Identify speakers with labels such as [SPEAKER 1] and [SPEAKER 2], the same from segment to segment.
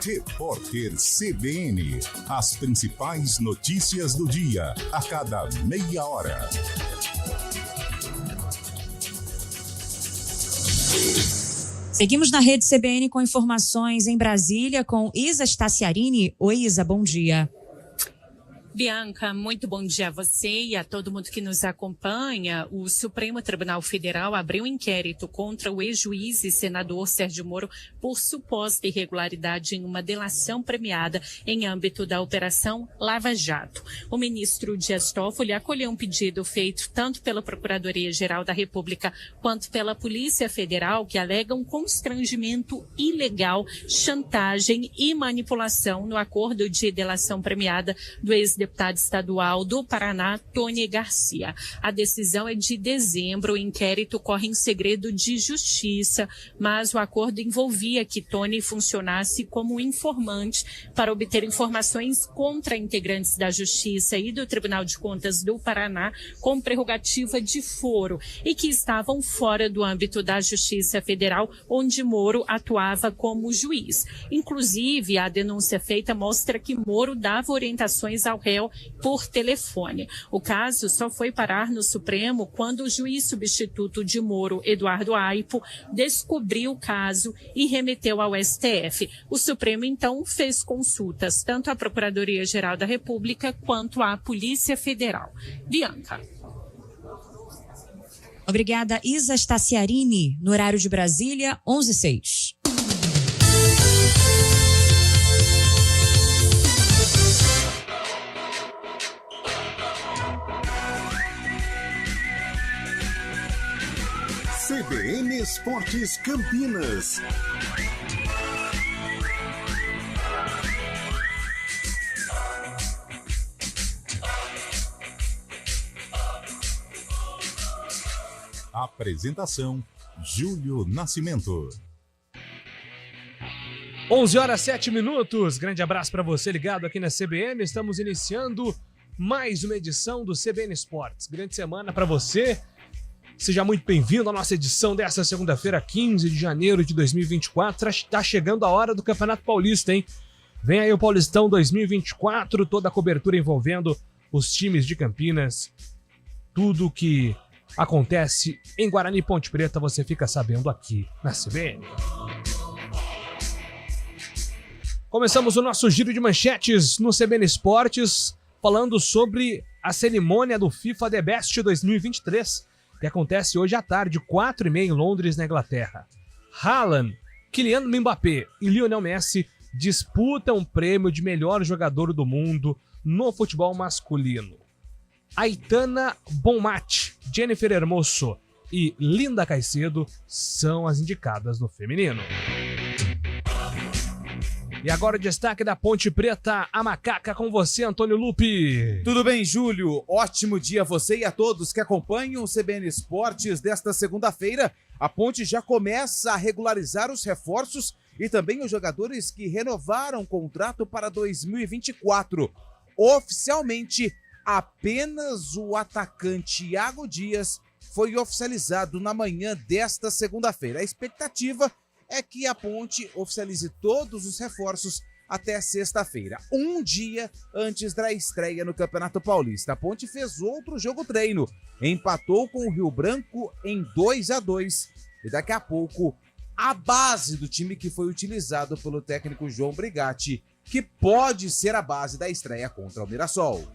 [SPEAKER 1] Repórter CBN. As principais notícias do dia, a cada meia hora.
[SPEAKER 2] Seguimos na rede CBN com informações em Brasília com Isa Staciarini. Oi, Isa, bom dia.
[SPEAKER 3] Bianca, muito bom dia a você e a todo mundo que nos acompanha. O Supremo Tribunal Federal abriu um inquérito contra o ex-juiz e senador Sérgio Moro por suposta irregularidade em uma delação premiada em âmbito da Operação Lava Jato. O ministro Dias Toffoli acolheu um pedido feito tanto pela Procuradoria-Geral da República quanto pela Polícia Federal, que alegam constrangimento ilegal, chantagem e manipulação no acordo de delação premiada do ex-deputado estadual do Paraná, Tony Garcia. A decisão é de dezembro, o inquérito corre em segredo de justiça, mas o acordo envolvia que Tony funcionasse como informante para obter informações contra integrantes da Justiça e do Tribunal de Contas do Paraná com prerrogativa de foro e que estavam fora do âmbito da Justiça Federal, onde Moro atuava como juiz. Inclusive, a denúncia feita mostra que Moro dava orientações ao réu por telefone. O caso só foi parar no Supremo quando o juiz substituto de Moro, Eduardo Aipo, descobriu o caso e remeteu ao STF. O Supremo, então, fez consultas tanto à Procuradoria-Geral da República quanto à Polícia Federal. Bianca.
[SPEAKER 2] Obrigada, Isa Staciarini. No horário de Brasília, 11h06.
[SPEAKER 1] CBN Esportes Campinas. Apresentação: Júlio Nascimento.
[SPEAKER 4] 11h07. Grande abraço para você ligado aqui na CBN. Estamos iniciando mais uma edição do CBN Esportes. Grande semana para você. Seja muito bem-vindo à nossa edição desta segunda-feira, 15 de janeiro de 2024. Está chegando a hora do Campeonato Paulista, hein? Vem aí o Paulistão 2024, toda a cobertura envolvendo os times de Campinas. Tudo que acontece em Guarani e Ponte Preta você fica sabendo aqui na CBN. Começamos o nosso giro de manchetes no CBN Esportes, falando sobre a cerimônia do FIFA The Best 2023, que acontece hoje à tarde, 4h30 em Londres, na Inglaterra. Haaland, Kylian Mbappé e Lionel Messi disputam o prêmio de melhor jogador do mundo no futebol masculino. Aitana Bonmatí, Jennifer Hermoso e Linda Caicedo são as indicadas no feminino. E agora o destaque da Ponte Preta, a Macaca, com você, Antônio Lupi.
[SPEAKER 5] Tudo bem, Júlio? Ótimo dia a você e a todos que acompanham o CBN Esportes desta segunda-feira. A Ponte já começa a regularizar os reforços e também os jogadores que renovaram o contrato para 2024. Oficialmente, apenas o atacante Iago Dias foi oficializado na manhã desta segunda-feira. A expectativa é que a Ponte oficialize todos os reforços até sexta-feira, um dia antes da estreia no Campeonato Paulista. A Ponte fez outro jogo-treino, empatou com o Rio Branco em 2-2 e daqui a pouco a base do time que foi utilizado pelo técnico João Brigatti, que pode ser a base da estreia contra o Mirassol.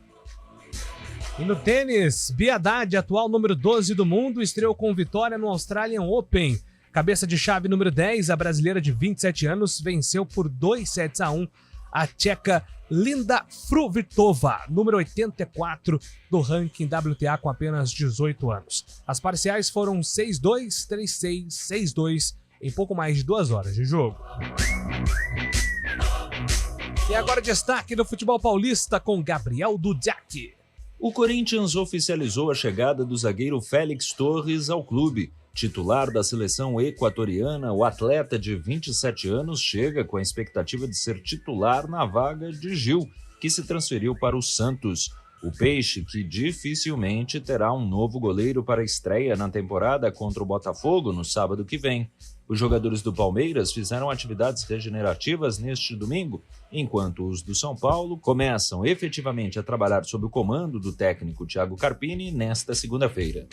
[SPEAKER 4] E no tênis, Bia Haddad, atual número 12 do mundo, estreou com vitória no Australian Open. Cabeça de chave número 10, a brasileira de 27 anos, venceu por 2-1 a tcheca Linda Fruhvirtova, número 84 do ranking WTA com apenas 18 anos. As parciais foram 6-2, 3-6, 6-2 em pouco mais de 2 horas de jogo. E agora destaque do futebol paulista com Gabriel Dudiak.
[SPEAKER 6] O Corinthians oficializou a chegada do zagueiro Félix Torres ao clube. Titular da seleção equatoriana, o atleta de 27 anos chega com a expectativa de ser titular na vaga de Gil, que se transferiu para o Santos. O Peixe, que dificilmente terá um novo goleiro para a estreia na temporada contra o Botafogo no sábado que vem. Os jogadores do Palmeiras fizeram atividades regenerativas neste domingo, enquanto os do São Paulo começam efetivamente a trabalhar sob o comando do técnico Thiago Carpini nesta segunda-feira.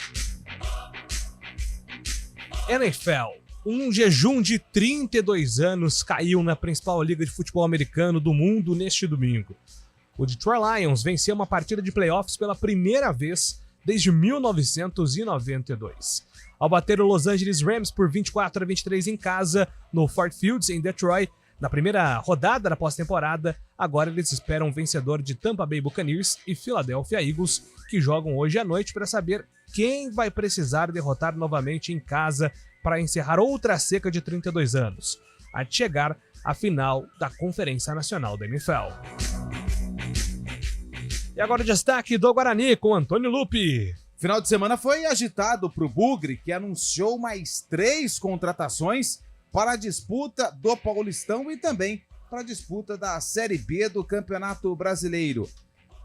[SPEAKER 4] NFL. Um jejum de 32 anos caiu na principal liga de futebol americano do mundo neste domingo. O Detroit Lions venceu uma partida de playoffs pela primeira vez desde 1992. Ao bater o Los Angeles Rams por 24-23 em casa, no Ford Field, em Detroit, na primeira rodada da pós-temporada, agora eles esperam o vencedor de Tampa Bay Buccaneers e Philadelphia Eagles, que jogam hoje à noite para saber quem vai precisar derrotar novamente em casa para encerrar outra seca de 32 anos, a de chegar à final da Conferência Nacional da NFL. E agora o destaque do Guarani com Antônio Lupi.
[SPEAKER 5] Final de semana foi agitado para o Bugre, que anunciou mais 3 contratações para a disputa do Paulistão e também para a disputa da Série B do Campeonato Brasileiro.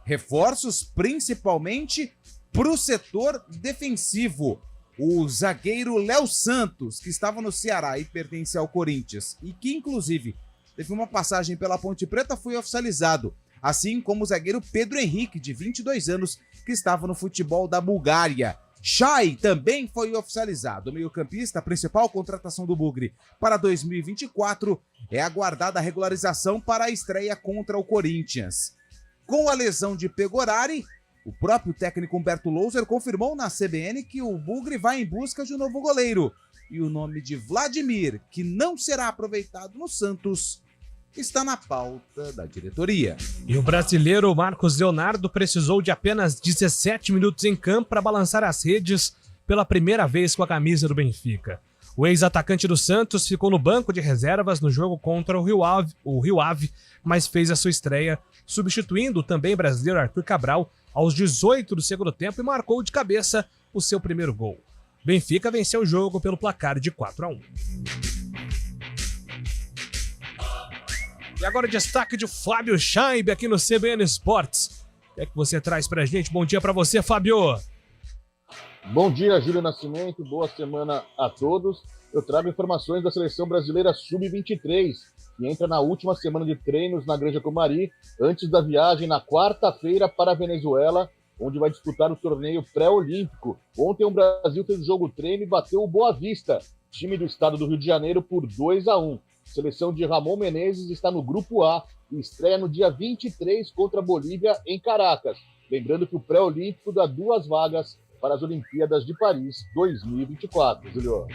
[SPEAKER 5] Reforços principalmente para o setor defensivo. O zagueiro Léo Santos, que estava no Ceará e pertence ao Corinthians, e que inclusive teve uma passagem pela Ponte Preta, foi oficializado. Assim como o zagueiro Pedro Henrique, de 22 anos, que estava no futebol da Bulgária. Chay também foi oficializado. O meio-campista, a principal contratação do Bugre para 2024, é aguardada a regularização para a estreia contra o Corinthians. Com a lesão de Pegorari, o próprio técnico Humberto Louser confirmou na CBN que o Bugre vai em busca de um novo goleiro. E o nome de Vladimir, que não será aproveitado no Santos, está na pauta da diretoria.
[SPEAKER 4] E o brasileiro Marcos Leonardo precisou de apenas 17 minutos em campo para balançar as redes pela primeira vez com a camisa do Benfica. O ex-atacante do Santos ficou no banco de reservas no jogo contra o Rio Ave, mas fez a sua estreia, substituindo o também brasileiro Arthur Cabral aos 18 do segundo tempo e marcou de cabeça o seu primeiro gol. Benfica venceu o jogo pelo placar de 4-1. E agora o destaque de Fábio Chaib aqui no CBN Esportes. O que é que você traz pra gente? Bom dia pra você, Fábio.
[SPEAKER 7] Bom dia, Júlio Nascimento. Boa semana a todos. Eu trago informações da Seleção Brasileira Sub-23, que entra na última semana de treinos na Granja Comari, antes da viagem na quarta-feira para a Venezuela, onde vai disputar o torneio pré-olímpico. Ontem o Brasil fez jogo treino e bateu o Boa Vista, time do estado do Rio de Janeiro, por 2-1. Seleção de Ramon Menezes está no Grupo A e estreia no dia 23 contra a Bolívia em Caracas. Lembrando que o pré-olímpico dá 2 vagas para as Olimpíadas de Paris 2024. Julio.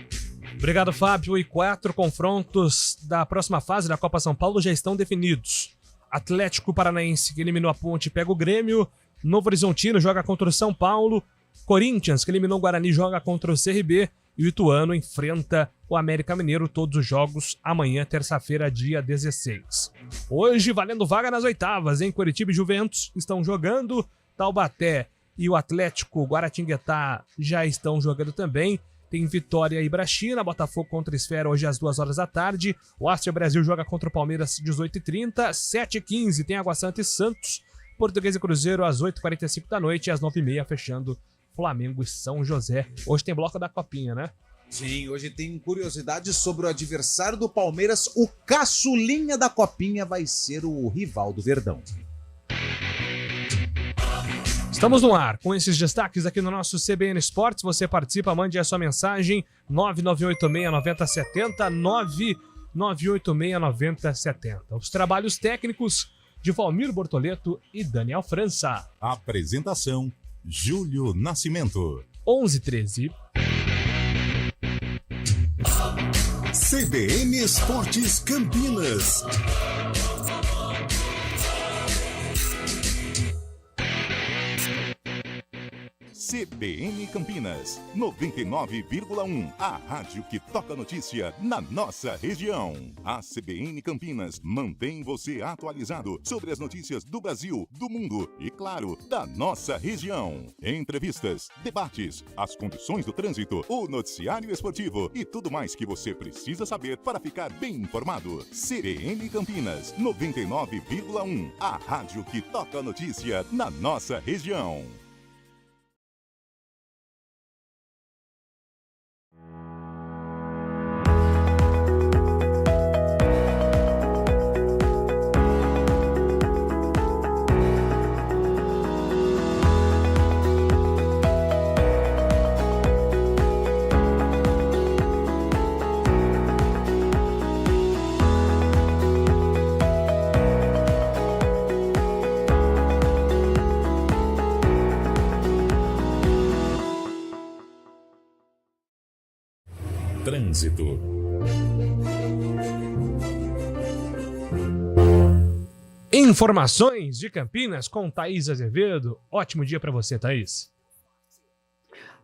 [SPEAKER 4] Obrigado, Fábio. E 4 confrontos da próxima fase da Copa São Paulo já estão definidos. Atlético Paranaense, que eliminou a Ponte, pega o Grêmio. Novo Horizontino joga contra o São Paulo. Corinthians, que eliminou o Guarani, joga contra o CRB. E o Ituano enfrenta o América Mineiro, todos os jogos amanhã, terça-feira, dia 16. Hoje, valendo vaga nas oitavas, hein? Coritiba e Juventus estão jogando, Taubaté e o Atlético Guaratinguetá já estão jogando também. Tem Vitória e Brachina, Botafogo contra Esfera hoje às 2 horas da tarde. O Áustria Brasil joga contra o Palmeiras 18h30, 7h15 tem Água Santa e Santos. Português e Cruzeiro às 8h45 da noite e às 9h30 fechando Flamengo e São José. Hoje tem bloco da Copinha, né?
[SPEAKER 5] Sim, hoje tem curiosidade sobre o adversário do Palmeiras. O caçulinha da Copinha vai ser o rival do Verdão.
[SPEAKER 4] Estamos no ar com esses destaques aqui no nosso CBN Esportes. Você participa, mande a sua mensagem 9986-9070, 9986-9070. Os trabalhos técnicos de Valmir Bortoleto e Daniel França.
[SPEAKER 1] Apresentação: Júlio Nascimento.
[SPEAKER 4] 11h13.
[SPEAKER 1] CBN Esportes Campinas. CBN Campinas, 99,1. A rádio que toca notícia na nossa região. A CBN Campinas mantém você atualizado sobre as notícias do Brasil, do mundo e, claro, da nossa região. Entrevistas, debates, as condições do trânsito, o noticiário esportivo e tudo mais que você precisa saber para ficar bem informado. CBN Campinas, 99,1. A rádio que toca notícia na nossa região. Trânsito.
[SPEAKER 4] Informações de Campinas com Thaís Azevedo. Ótimo dia para você, Thaís.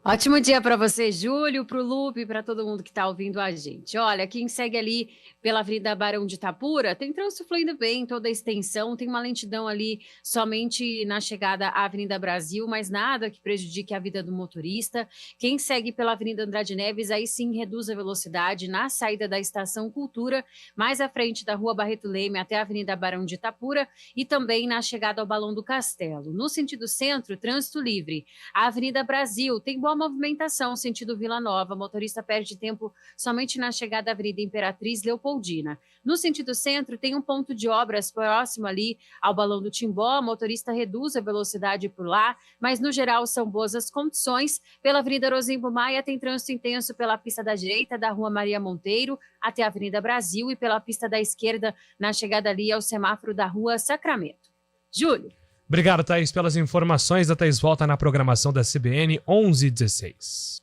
[SPEAKER 8] Ótimo dia para você, Júlio, para o Lupe, para todo mundo que está ouvindo a gente. Olha, quem segue ali pela Avenida Barão de Itapura, tem trânsito fluindo bem, toda a extensão, tem uma lentidão ali somente na chegada à Avenida Brasil, mas nada que prejudique a vida do motorista. Quem segue pela Avenida Andrade Neves, aí sim reduz a velocidade na saída da Estação Cultura, mais à frente da Rua Barreto Leme até a Avenida Barão de Itapura e também na chegada ao Balão do Castelo. No sentido centro, trânsito livre. A Avenida Brasil tem boa movimentação, sentido Vila Nova. O motorista perde tempo somente na chegada à Avenida Imperatriz Leopoldina. No sentido centro, tem um ponto de obras próximo ali ao Balão do Timbó. O motorista reduz a velocidade por lá, mas no geral são boas as condições. Pela Avenida Rosimbo Maia tem trânsito intenso pela pista da direita da Rua Maria Monteiro até a Avenida Brasil e pela pista da esquerda na chegada ali ao semáforo da Rua Sacramento. Júlio.
[SPEAKER 4] Obrigado, Thaís, pelas informações. A Thaís volta na programação da CBN 11h16.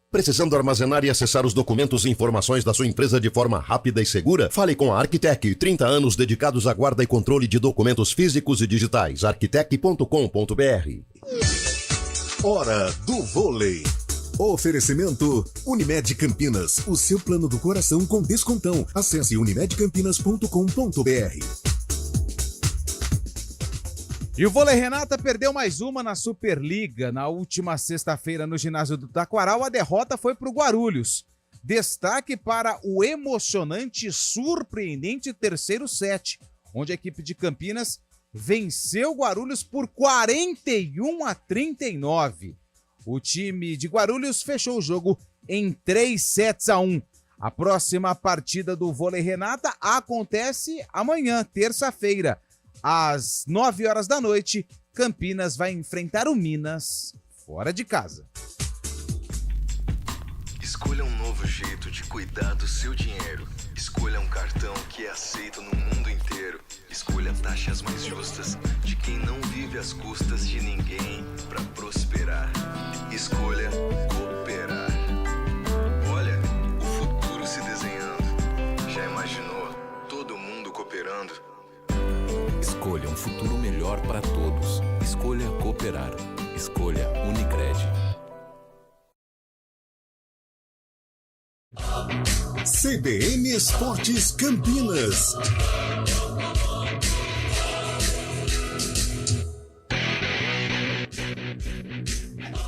[SPEAKER 9] Precisando armazenar e acessar os documentos e informações da sua empresa de forma rápida e segura? Fale com a Arquitec, 30 anos dedicados à guarda e controle de documentos físicos e digitais. Arquitec.com.br.
[SPEAKER 10] Hora do vôlei. Oferecimento Unimed Campinas, o seu plano do coração com descontão. Acesse unimedcampinas.com.br.
[SPEAKER 5] E o Vôlei Renata perdeu mais uma na Superliga. Na última sexta-feira, no ginásio do Taquaral, a derrota foi para o Guarulhos. Destaque para o emocionante e surpreendente terceiro set, onde a equipe de Campinas venceu o Guarulhos por 41-39. O time de Guarulhos fechou o jogo em 3-1. A próxima partida do Vôlei Renata acontece amanhã, terça-feira. Às 9 horas da noite, Campinas vai enfrentar o Minas fora de casa.
[SPEAKER 11] Escolha um novo jeito de cuidar do seu dinheiro. Escolha um cartão que é aceito no mundo inteiro. Escolha taxas mais justas de quem não vive às custas de ninguém para prosperar. Escolha cooperar. Olha, o futuro se desenhando. Já imaginou todo mundo cooperando?
[SPEAKER 12] Escolha um futuro melhor para todos. Escolha cooperar. Escolha Unicred.
[SPEAKER 10] CBN Esportes Campinas.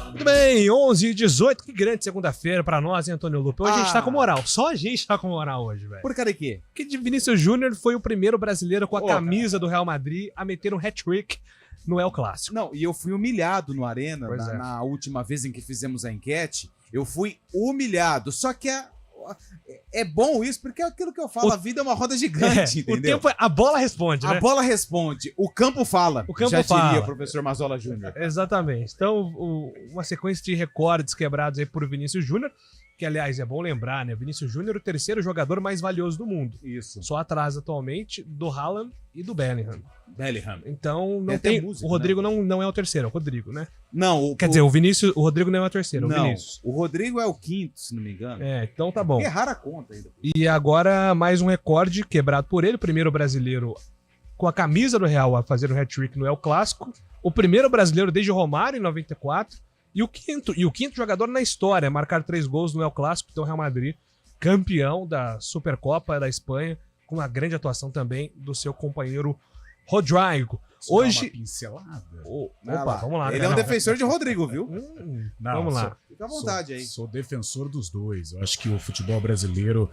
[SPEAKER 4] Muito bem, 11h18. Que grande segunda-feira pra nós, hein, Antônio Lupe? Hoje a gente tá com moral. Só a gente tá com moral hoje, velho.
[SPEAKER 5] Por causa de quê?
[SPEAKER 4] Porque de Vinícius Júnior foi o primeiro brasileiro com a camisa do Real Madrid a meter um hat-trick no El Clássico.
[SPEAKER 5] Não, e eu fui humilhado no Arena
[SPEAKER 4] Pois
[SPEAKER 5] na última vez em que fizemos a enquete. Eu fui humilhado. Só que é bom isso, porque é aquilo que eu falo, a vida é uma roda gigante, entendeu?
[SPEAKER 4] A bola responde, né?
[SPEAKER 5] A bola responde, o campo fala.
[SPEAKER 4] O campo
[SPEAKER 5] já
[SPEAKER 4] fala.
[SPEAKER 5] diria o professor Mazola Júnior.
[SPEAKER 4] Exatamente. Então, uma sequência de recordes quebrados aí por Vinícius Júnior, que, aliás, é bom lembrar, né? Vinícius Júnior, o terceiro jogador mais valioso do mundo.
[SPEAKER 5] Isso.
[SPEAKER 4] Só atrás, atualmente, do Haaland e do Bellingham.
[SPEAKER 5] Bellingham.
[SPEAKER 4] Então, não
[SPEAKER 5] Tem
[SPEAKER 4] tem...
[SPEAKER 5] música,
[SPEAKER 4] o Rodrigo
[SPEAKER 5] né?
[SPEAKER 4] não é o terceiro, é o Rodrigo, né?
[SPEAKER 5] Não.
[SPEAKER 4] Quer dizer, o Rodrigo não é o terceiro, é o
[SPEAKER 5] não,
[SPEAKER 4] Vinícius.
[SPEAKER 5] o Rodrigo é o quinto, se não me engano.
[SPEAKER 4] É, então tá bom.
[SPEAKER 5] Erraram a conta ainda.
[SPEAKER 4] E agora, mais um recorde quebrado por ele, o primeiro brasileiro com a camisa do Real a fazer um hat-trick no El Clássico, o primeiro brasileiro desde Romário, em 94, e o quinto jogador na história a marcar 3 gols no El Clássico. Então, o Real Madrid, campeão da Supercopa da Espanha, com uma grande atuação também do seu companheiro Rodrigo. Hoje.
[SPEAKER 13] Uma pincelada.
[SPEAKER 4] Opa, vamos lá.
[SPEAKER 5] Ele é um defensor de Rodrigo, viu?
[SPEAKER 4] Vamos lá.
[SPEAKER 5] Fica à vontade aí.
[SPEAKER 13] Sou defensor dos dois. Eu acho que o futebol brasileiro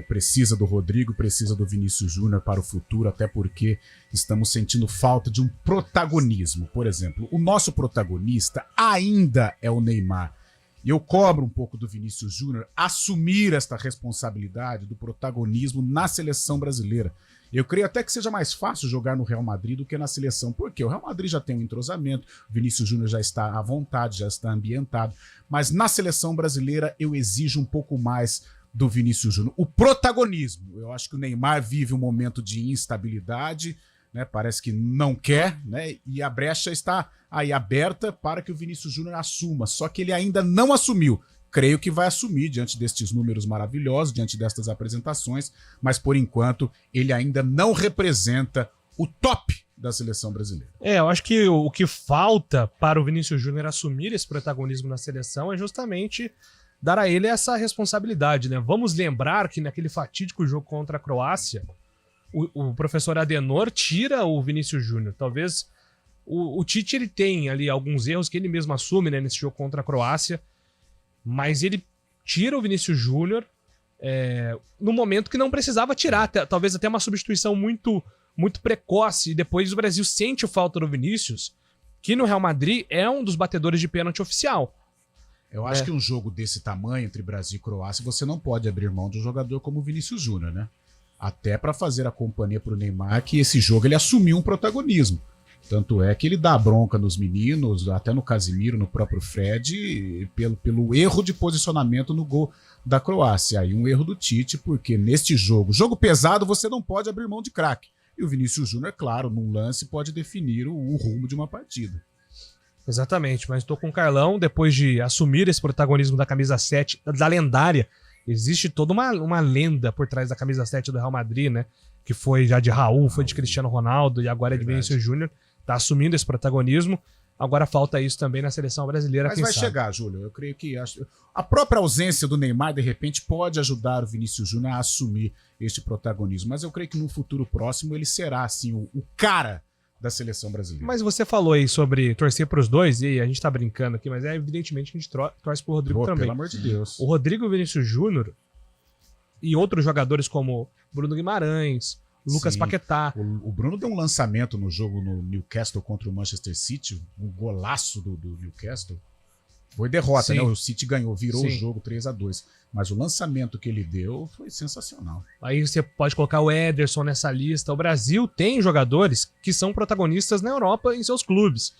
[SPEAKER 13] precisa do Rodrigo, precisa do Vinícius Júnior para o futuro, até porque estamos sentindo falta de um protagonismo. Por exemplo, o nosso protagonista ainda é o Neymar. E eu cobro um pouco do Vinícius Júnior assumir esta responsabilidade do protagonismo na seleção brasileira. Eu creio até que seja mais fácil jogar no Real Madrid do que na seleção, porque o Real Madrid já tem um entrosamento, o Vinícius Júnior já está à vontade, já está ambientado, mas na seleção brasileira eu exijo um pouco mais do Vinícius Júnior. O protagonismo, eu acho que o Neymar vive um momento de instabilidade, né, parece que não quer, né, e a brecha está aí aberta para que o Vinícius Júnior assuma, só que ele ainda não assumiu. creio que vai assumir diante destes números maravilhosos, diante destas apresentações, mas por enquanto ele ainda não representa o top da seleção brasileira.
[SPEAKER 4] Eu acho que o que falta para o Vinícius Júnior assumir esse protagonismo na seleção é justamente dar a ele essa responsabilidade, né? Vamos lembrar que naquele fatídico jogo contra a Croácia, o professor Adenor tira o Vinícius Júnior. Talvez o Tite ele tem ali alguns erros que ele mesmo assume, né, nesse jogo contra a Croácia, mas ele tira o Vinícius Júnior no momento que não precisava tirar, talvez até uma substituição muito precoce, e depois o Brasil sente falta do Vinícius, que no Real Madrid é um dos batedores de pênalti oficial.
[SPEAKER 13] Eu acho que um jogo desse tamanho entre Brasil e Croácia, você não pode abrir mão de um jogador como o Vinícius Júnior, né? Até para fazer a companhia pro Neymar, que esse jogo ele assumiu um protagonismo. Tanto é que ele dá bronca nos meninos, até no Casimiro, no próprio Fred, pelo erro de posicionamento no gol da Croácia. Aí um erro do Tite, porque neste jogo pesado, você não pode abrir mão de craque. E o Vinícius Júnior, claro, num lance pode definir o rumo de uma partida.
[SPEAKER 4] Exatamente, mas estou com o Carlão, depois de assumir esse protagonismo da camisa 7, da lendária, existe toda uma lenda por trás da camisa 7 do Real Madrid, né? Que foi já de Raul, foi de Cristiano Ronaldo e agora é de Vinícius Júnior. Tá assumindo esse protagonismo. Agora falta isso também na seleção brasileira.
[SPEAKER 13] Mas vai chegar, Júlio. Eu creio que a própria ausência do Neymar, de repente, pode ajudar o Vinícius Júnior a assumir este protagonismo. Mas eu creio que no futuro próximo ele será, assim, o cara da seleção brasileira.
[SPEAKER 4] Mas você falou aí sobre torcer para os dois, e a gente tá brincando aqui, mas evidentemente que a gente torce pro Rodrigo também.
[SPEAKER 13] Pelo amor de Deus.
[SPEAKER 4] O Rodrigo Vinícius Júnior e outros jogadores como Bruno Guimarães, Lucas Paquetá.
[SPEAKER 13] O Bruno deu um lançamento no jogo no Newcastle contra o Manchester City, um golaço do Newcastle. Foi derrota, né? O City ganhou, virou o jogo 3-2. Mas o lançamento que ele deu foi sensacional.
[SPEAKER 4] Aí você pode colocar o Ederson nessa lista. O Brasil tem jogadores que são protagonistas na Europa em seus clubes,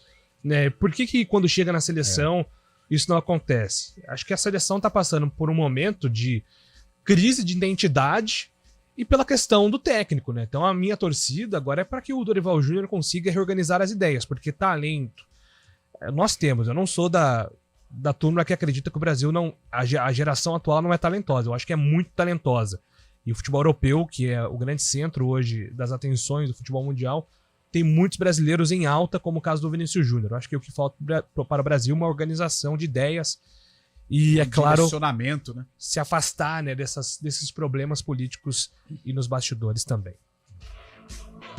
[SPEAKER 4] né? Por que quando chega na seleção isso não acontece? Acho que a seleção está passando por um momento de crise de identidade e pela questão do técnico, né? Então a minha torcida agora é para que o Dorival Júnior consiga reorganizar as ideias, porque talento nós temos. Eu não sou da turma que acredita que o Brasil a geração atual não é talentosa. Eu acho que é muito talentosa. E o futebol europeu, que é o grande centro hoje das atenções do futebol mundial, tem muitos brasileiros em alta, como o caso do Vinícius Júnior. Eu acho que o que falta para o Brasil é uma organização de ideias e, é claro,
[SPEAKER 13] direcionamento, né?
[SPEAKER 4] Se afastar, né, desses problemas políticos e nos bastidores também.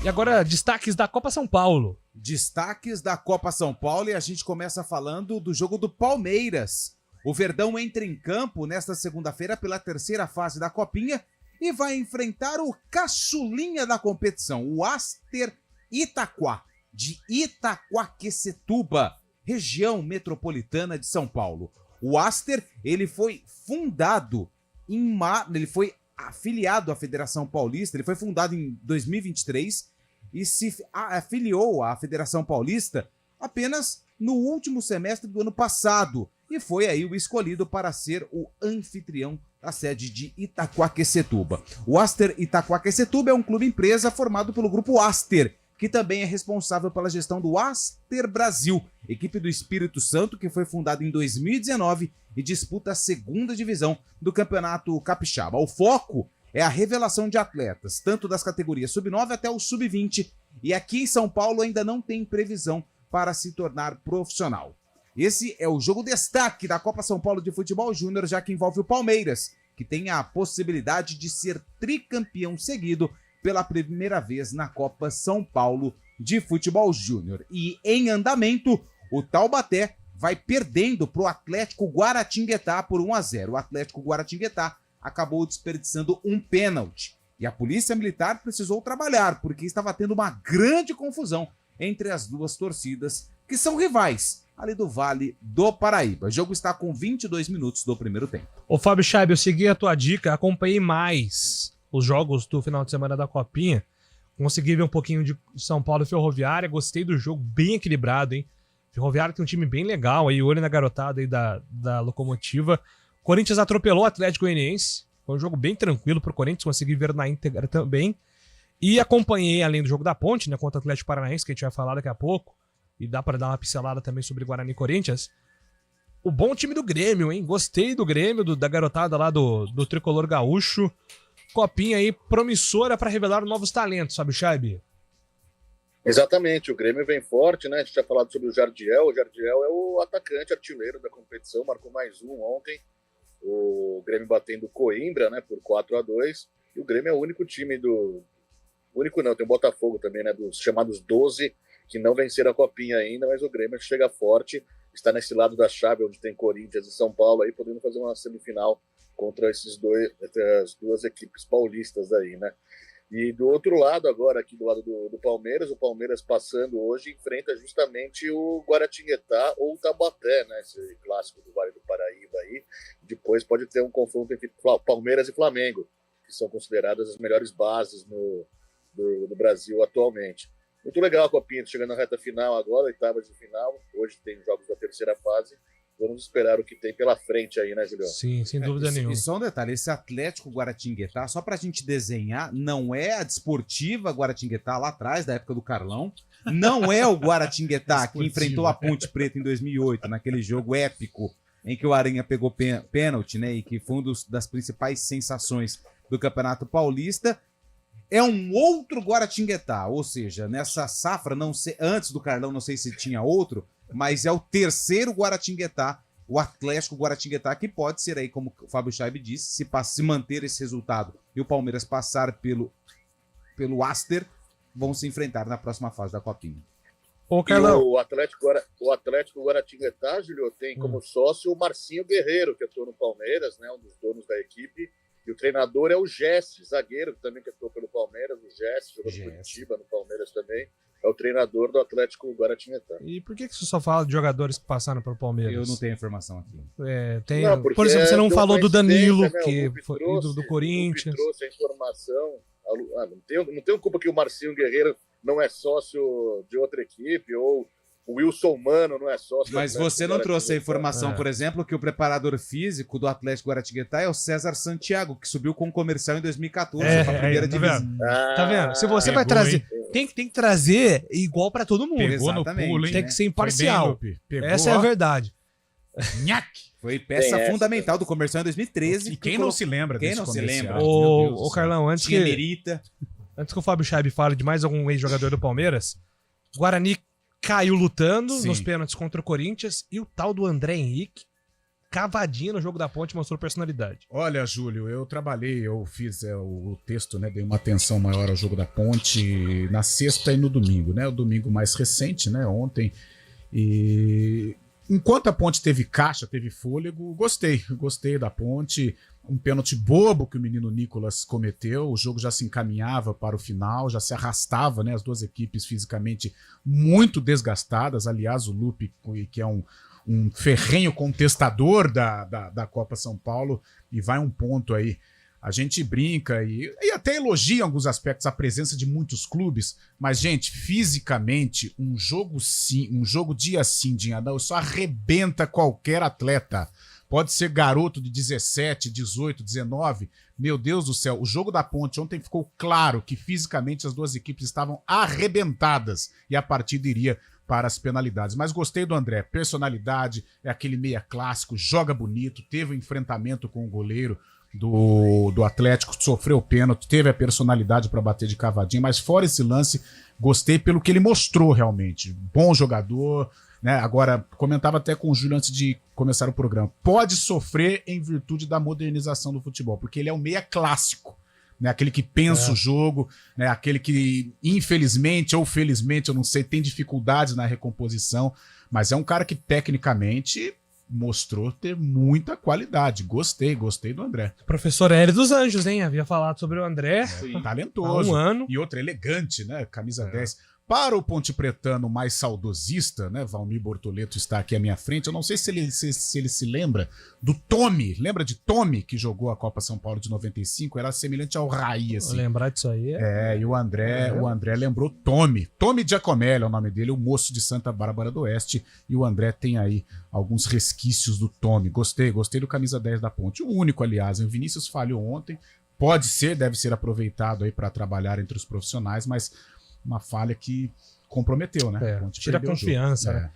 [SPEAKER 4] E agora, destaques da Copa São Paulo.
[SPEAKER 5] Destaques da Copa São Paulo, e a gente começa falando do jogo do Palmeiras. O Verdão entra em campo nesta segunda-feira pela terceira fase da Copinha e vai enfrentar o caçulinha da competição, o Aster Itaquá, de Itaquaquecetuba, região metropolitana de São Paulo. O Aster, ele foi fundado ele foi afiliado à Federação Paulista, ele foi fundado em 2023 e se afiliou à Federação Paulista apenas no último semestre do ano passado e foi aí o escolhido para ser o anfitrião da sede de Itaquaquecetuba. O Aster Itaquaquecetuba é um clube empresa formado pelo grupo Aster, que também é responsável pela gestão do Aster Brasil, equipe do Espírito Santo que foi fundada em 2019 e disputa a segunda divisão do Campeonato Capixaba. O foco é a revelação de atletas, tanto das categorias sub-9 até o sub-20, e aqui em São Paulo ainda não tem previsão para se tornar profissional. Esse é o jogo destaque da Copa São Paulo de Futebol Júnior, já que envolve o Palmeiras, que tem a possibilidade de ser tricampeão seguido pela primeira vez na Copa São Paulo de Futebol Júnior. E em andamento, o Taubaté vai perdendo para o Atlético Guaratinguetá por 1-0. O Atlético Guaratinguetá acabou desperdiçando um pênalti. E a Polícia Militar precisou trabalhar, porque estava tendo uma grande confusão entre as duas torcidas, que são rivais, ali do Vale do Paraíba. O jogo está com 22 minutos do primeiro tempo.
[SPEAKER 4] Ô Fábio Chaib, eu segui a tua dica, acompanhei mais os jogos do final de semana da Copinha, consegui ver um pouquinho de São Paulo e Ferroviária, gostei do jogo, bem equilibrado, hein? Ferroviária tem um time bem legal, aí olho na garotada aí da Locomotiva. Corinthians atropelou o Atlético Goianiense, foi um jogo bem tranquilo pro Corinthians, consegui ver na íntegra também. E acompanhei, além do jogo da Ponte, né, contra o Atlético Paranaense, que a gente vai falar daqui a pouco, e dá para dar uma pincelada também sobre Guarani e Corinthians. o bom time do Grêmio, hein? Gostei do Grêmio, da garotada lá do Tricolor Gaúcho. Copinha aí promissora para revelar novos talentos, sabe, Chaibi?
[SPEAKER 7] Exatamente, o Grêmio vem forte, né? A gente tinha falado sobre o Jardiel. O Jardiel é o atacante artilheiro da competição, marcou mais um ontem. O Grêmio batendo o Coimbra, né, por 4-2. E o Grêmio é o único time do... Único não, tem o Botafogo também, né? Dos chamados 12, que não venceram a Copinha ainda, mas o Grêmio chega forte, está nesse lado da chave, onde tem Corinthians e São Paulo, aí podendo fazer uma semifinal contra as duas equipes paulistas aí, né? E do outro lado, agora aqui do lado do Palmeiras, o Palmeiras passando hoje enfrenta justamente o Guaratinguetá ou o Taubaté, né? Esse clássico do Vale do Paraíba aí. Depois pode ter um confronto entre Palmeiras e Flamengo, que são consideradas as melhores bases do Brasil atualmente. Muito legal a Copinha, chegando na reta final agora, oitavas de final. Hoje tem jogos da terceira fase. Vamos esperar o que tem pela frente aí, né, Julião?
[SPEAKER 4] Sim, sem dúvida nenhuma.
[SPEAKER 5] E só um detalhe, esse Atlético Guaratinguetá, só pra gente desenhar, não é a Desportiva Guaratinguetá lá atrás, da época do Carlão, não é o Guaratinguetá que enfrentou a Ponte Preta em 2008, naquele jogo épico em que o Aranha pegou pênalti, né, e que foi uma das principais sensações do Campeonato Paulista. É um outro Guaratinguetá, ou seja, nessa safra, não sei, antes do Carlão, não sei se tinha outro, mas é o terceiro Guaratinguetá, o Atlético Guaratinguetá, que pode ser aí, como o Fábio Chaib disse, se manter esse resultado e o Palmeiras passar pelo Aster, vão se enfrentar na próxima fase da Copinha.
[SPEAKER 4] Ô, Carlão.
[SPEAKER 7] O Atlético Guaratinguetá, Júlio, tem como sócio o Marcinho Guerreiro, que atuou no Palmeiras, né, um dos donos da equipe. E o treinador é o Jesse, zagueiro, que também atuou pelo Palmeiras. O Jesse, jogou no Curitiba, no Palmeiras também. É o treinador do Atlético Guaratinguetá.
[SPEAKER 4] E por que você só fala de jogadores que passaram pelo Palmeiras?
[SPEAKER 5] Eu não tenho informação aqui.
[SPEAKER 4] Por exemplo, você não falou do Danilo,
[SPEAKER 7] né?
[SPEAKER 4] que foi ídolo do Corinthians.
[SPEAKER 7] O trouxe a informação. Não tenho culpa que o Marcinho Guerreiro não é sócio de outra equipe, ou o Wilson Mano não é sócio.
[SPEAKER 5] Mas você não trouxe a informação, por exemplo, que o preparador físico do Atlético Guaratinguetá é o César Santiago, que subiu com o Comercial em 2014 para a primeira divisão.
[SPEAKER 4] Tá vendo? Se você vai trazer, tem que trazer igual para todo mundo.
[SPEAKER 13] Pegou no pulo, hein?
[SPEAKER 4] Tem que ser imparcial.
[SPEAKER 13] Pegou,
[SPEAKER 4] essa é a verdade.
[SPEAKER 5] Foi peça fundamental do Comercial em 2013.
[SPEAKER 13] E quem não se lembra desse
[SPEAKER 5] Comercial?
[SPEAKER 13] Quem não se lembra?
[SPEAKER 4] Ô, Carlão, antes que
[SPEAKER 5] o
[SPEAKER 4] Fábio Chaib fale de mais algum ex-jogador do Palmeiras, Guarani caiu lutando nos pênaltis contra o Corinthians e o tal do André Henrique, cavadinho no jogo da Ponte, mostrou personalidade.
[SPEAKER 13] Olha, Júlio, eu fiz o texto, né, dei uma atenção maior ao jogo da Ponte na sexta e no domingo, né, o domingo mais recente, né, ontem, e enquanto a Ponte teve caixa, teve fôlego, gostei da Ponte. Um pênalti bobo que o menino Nicolas cometeu, o jogo já se encaminhava para o final, já se arrastava, né? As duas equipes fisicamente muito desgastadas. Aliás, o Lupe, que é um ferrenho contestador da Copa São Paulo, e vai um ponto aí. A gente brinca e até elogia em alguns aspectos a presença de muitos clubes, mas, gente, fisicamente, um jogo dia sim, dia não, isso arrebenta qualquer atleta. Pode ser garoto de 17, 18, 19. Meu Deus do céu, o jogo da Ponte ontem ficou claro que fisicamente as duas equipes estavam arrebentadas e a partida iria para as penalidades. Mas gostei do André, personalidade, é aquele meia clássico, joga bonito, teve um enfrentamento com o goleiro do Atlético, sofreu o pênalti, teve a personalidade para bater de cavadinha, mas fora esse lance, gostei pelo que ele mostrou realmente. Bom jogador, né? Agora, comentava até com o Júlio antes de começar o programa, pode sofrer em virtude da modernização do futebol, porque ele é um meia clássico, né? Aquele que pensa o jogo, né? Aquele que, infelizmente ou felizmente, eu não sei, tem dificuldades na recomposição, mas é um cara que tecnicamente mostrou ter muita qualidade. Gostei do André.
[SPEAKER 4] Professor Hélio dos Anjos, hein? Havia falado sobre o André.
[SPEAKER 13] Talentoso.
[SPEAKER 4] Há um ano.
[SPEAKER 13] E outro elegante, né? Camisa 10. Para o pontepretano mais saudosista, né? Valmir Bortoleto está aqui à minha frente. Eu não sei se ele se lembra do Tommy. Lembra de Tommy, que jogou a Copa São Paulo de 95? Era semelhante ao Raí, assim.
[SPEAKER 4] Lembrar disso aí.
[SPEAKER 13] E o André lembrou Tommy. Tommy Giacomelli é o nome dele, o moço de Santa Bárbara do Oeste. E o André tem aí alguns resquícios do Tommy. Gostei do camisa 10 da Ponte. O único, aliás. O Vinícius falhou ontem. Deve ser aproveitado aí para trabalhar entre os profissionais, mas uma falha que comprometeu, né?
[SPEAKER 4] Tira a confiança, né?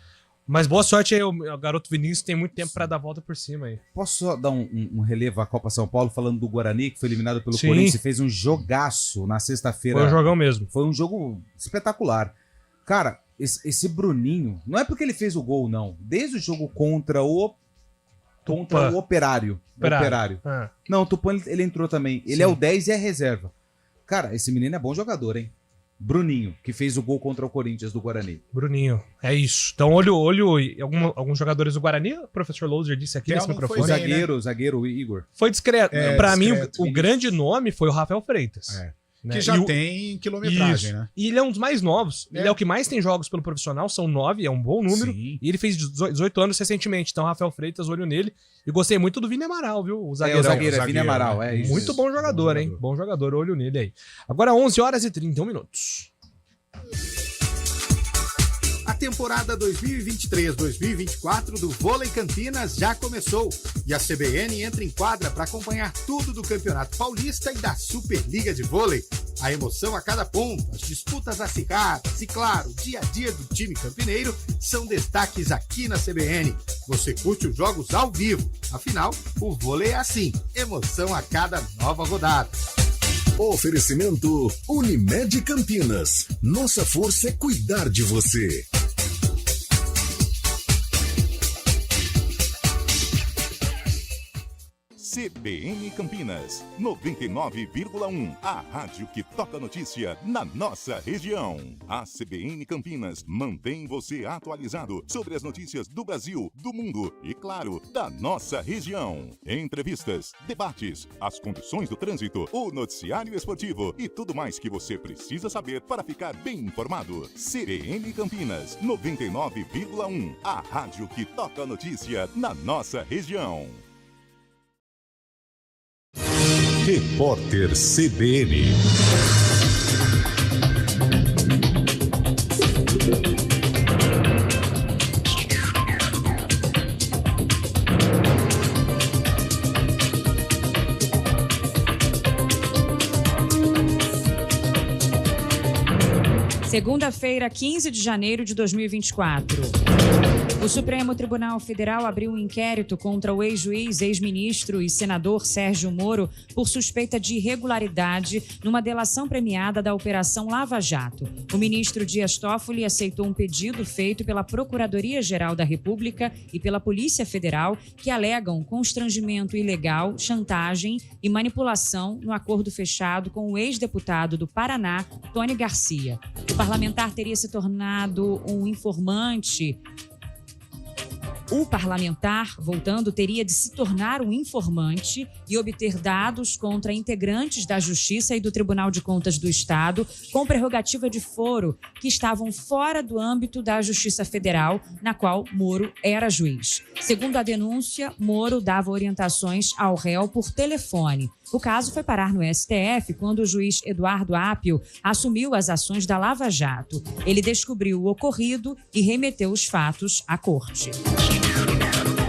[SPEAKER 4] Mas boa sorte aí, o garoto Vinícius tem muito tempo pra dar a volta por cima aí.
[SPEAKER 5] Posso só dar um relevo à Copa São Paulo, falando do Guarani, que foi eliminado pelo
[SPEAKER 4] Sim.
[SPEAKER 5] Corinthians e fez um jogaço na sexta-feira.
[SPEAKER 4] Foi um jogão mesmo.
[SPEAKER 5] Foi um jogo espetacular. Cara, esse Bruninho, não é porque ele fez o gol, não. Desde o jogo contra o Operário.
[SPEAKER 4] Ah.
[SPEAKER 5] Não, o Tupã ele entrou também. Ele
[SPEAKER 4] Sim.
[SPEAKER 5] é o 10 e é reserva. Cara, esse menino é bom jogador, hein? Bruninho, que fez o gol contra o Corinthians do Guarani.
[SPEAKER 4] Bruninho, é isso. Então, olho em alguns jogadores do Guarani, o professor Loser disse aqui nesse microfone.
[SPEAKER 5] O zagueiro Igor.
[SPEAKER 4] Foi discreto. Pra mim,
[SPEAKER 5] discreto,
[SPEAKER 4] o grande nome foi o Rafael Freitas. Né?
[SPEAKER 13] Que já tem quilometragem,
[SPEAKER 4] Isso.
[SPEAKER 13] né?
[SPEAKER 4] E ele é um dos mais novos. Ele é o que mais tem jogos pelo profissional, são 9, é um bom número.
[SPEAKER 13] Sim.
[SPEAKER 4] E ele fez 18 anos recentemente. Então, Rafael Freitas, olho nele. E gostei muito do Vini Amaral, viu? O zagueirão.
[SPEAKER 5] O zagueiro, Vini Amaral,
[SPEAKER 4] né?
[SPEAKER 5] isso.
[SPEAKER 4] Muito bom jogador, hein? Bom jogador, olho nele aí. Agora, 11h31.
[SPEAKER 14] A temporada 2023-2024 do Vôlei Campinas já começou e a CBN entra em quadra para acompanhar tudo do Campeonato Paulista e da Superliga de Vôlei. A emoção a cada ponto, as disputas acirradas e, claro, o dia a dia do time campineiro são destaques aqui na CBN. Você curte os jogos ao vivo, afinal, o vôlei é assim, emoção a cada nova rodada.
[SPEAKER 10] Oferecimento Unimed Campinas. Nossa força é cuidar de você.
[SPEAKER 1] CBN Campinas, 99,1. A rádio que toca notícia na nossa região. A CBN Campinas mantém você atualizado sobre as notícias do Brasil, do mundo e, claro, da nossa região. Entrevistas, debates, as condições do trânsito, o noticiário esportivo e tudo mais que você precisa saber para ficar bem informado. CBN Campinas, 99,1. A rádio que toca notícia na nossa região.
[SPEAKER 10] Repórter CBN.
[SPEAKER 2] Segunda-feira, 15 de janeiro de 2024. O Supremo Tribunal Federal abriu um inquérito contra o ex-juiz, ex-ministro e senador Sérgio Moro por suspeita de irregularidade numa delação premiada da Operação Lava Jato. O ministro Dias Toffoli aceitou um pedido feito pela Procuradoria-Geral da República e pela Polícia Federal que alegam constrangimento ilegal, chantagem e manipulação no acordo fechado com o ex-deputado do Paraná, Tony Garcia. O parlamentar teria se tornado um informante. O parlamentar, voltando, teria de se tornar um informante e obter dados contra integrantes da Justiça e do Tribunal de Contas do Estado com prerrogativa de foro que estavam fora do âmbito da Justiça Federal, na qual Moro era juiz. Segundo a denúncia, Moro dava orientações ao réu por telefone. O caso foi parar no STF quando o juiz Eduardo Apio assumiu as ações da Lava Jato. Ele descobriu o ocorrido e remeteu os fatos à corte.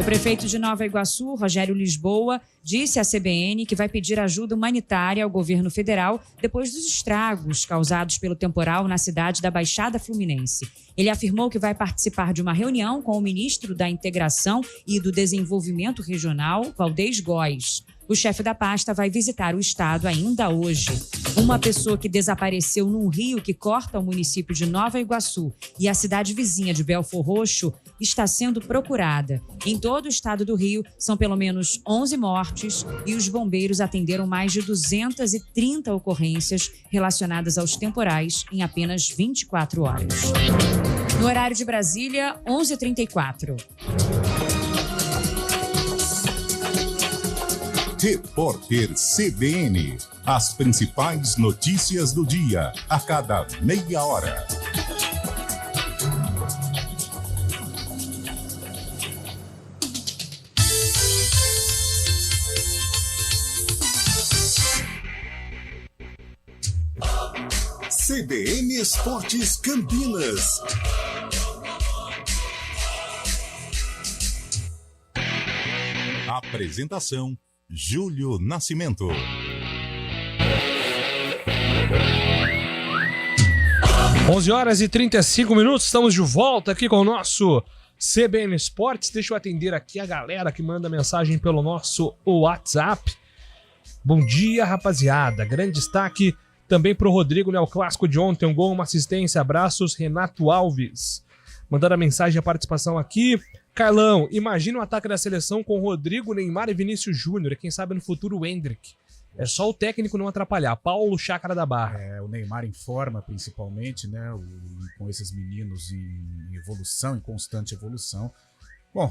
[SPEAKER 2] O prefeito de Nova Iguaçu, Rogério Lisboa, disse à CBN que vai pedir ajuda humanitária ao governo federal depois dos estragos causados pelo temporal na cidade da Baixada Fluminense. Ele afirmou que vai participar de uma reunião com o ministro da Integração e do Desenvolvimento Regional, Valdez Góes. O chefe da pasta vai visitar o estado ainda hoje. Uma pessoa que desapareceu num rio que corta o município de Nova Iguaçu e a cidade vizinha de Belfor Roxo está sendo procurada. Em todo o estado do Rio, são pelo menos 11 mortes e os bombeiros atenderam mais de 230 ocorrências relacionadas aos temporais em apenas 24 horas. No horário de Brasília, 11h34.
[SPEAKER 1] Repórter CBN. As principais notícias do dia, a cada meia hora.
[SPEAKER 10] CBN Esportes Campinas.
[SPEAKER 1] Apresentação: Júlio Nascimento.
[SPEAKER 4] Onze horas e 35 minutos, estamos de volta aqui com o nosso CBN Esportes. Deixa eu atender aqui a galera que manda mensagem pelo nosso WhatsApp. Bom dia, rapaziada. Grande destaque também pro Rodrigo, né? O clássico de ontem, um gol, uma assistência. Abraços, Renato Alves. Mandando a mensagem, a participação aqui. Carlão, imagina o ataque da seleção com Rodrigo, Neymar e Vinícius Júnior. E quem sabe no futuro o Endrick. É só o técnico não atrapalhar. Paulo Chácara da Barra.
[SPEAKER 13] O Neymar em forma, principalmente, né? Com esses meninos em evolução, em constante evolução. Bom,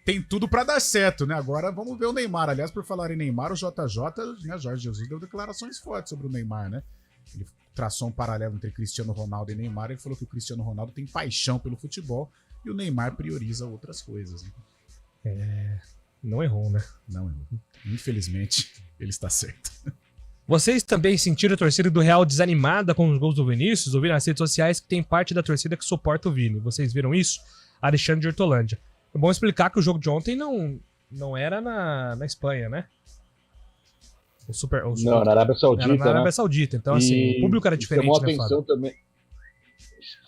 [SPEAKER 13] tem tudo para dar certo, né? Agora vamos ver o Neymar. Aliás, por falar em Neymar, o JJ, né? Jorge Jesus deu declarações fortes sobre o Neymar, né? Ele traçou um paralelo entre Cristiano Ronaldo e Neymar. Ele falou que o Cristiano Ronaldo tem paixão pelo futebol e o Neymar prioriza outras coisas. Né?
[SPEAKER 4] Não errou, né?
[SPEAKER 13] Não errou. Infelizmente, ele está certo.
[SPEAKER 4] Vocês também sentiram a torcida do Real desanimada com os gols do Vinícius? Ouviram nas redes sociais que tem parte da torcida que suporta o Vini. Vocês viram isso? Alexandre de Hortolândia. É bom explicar que o jogo de ontem não era na Espanha, né?
[SPEAKER 7] Não, na Arábia Saudita.
[SPEAKER 4] Era na Arábia Saudita. Então, assim, o público era diferente.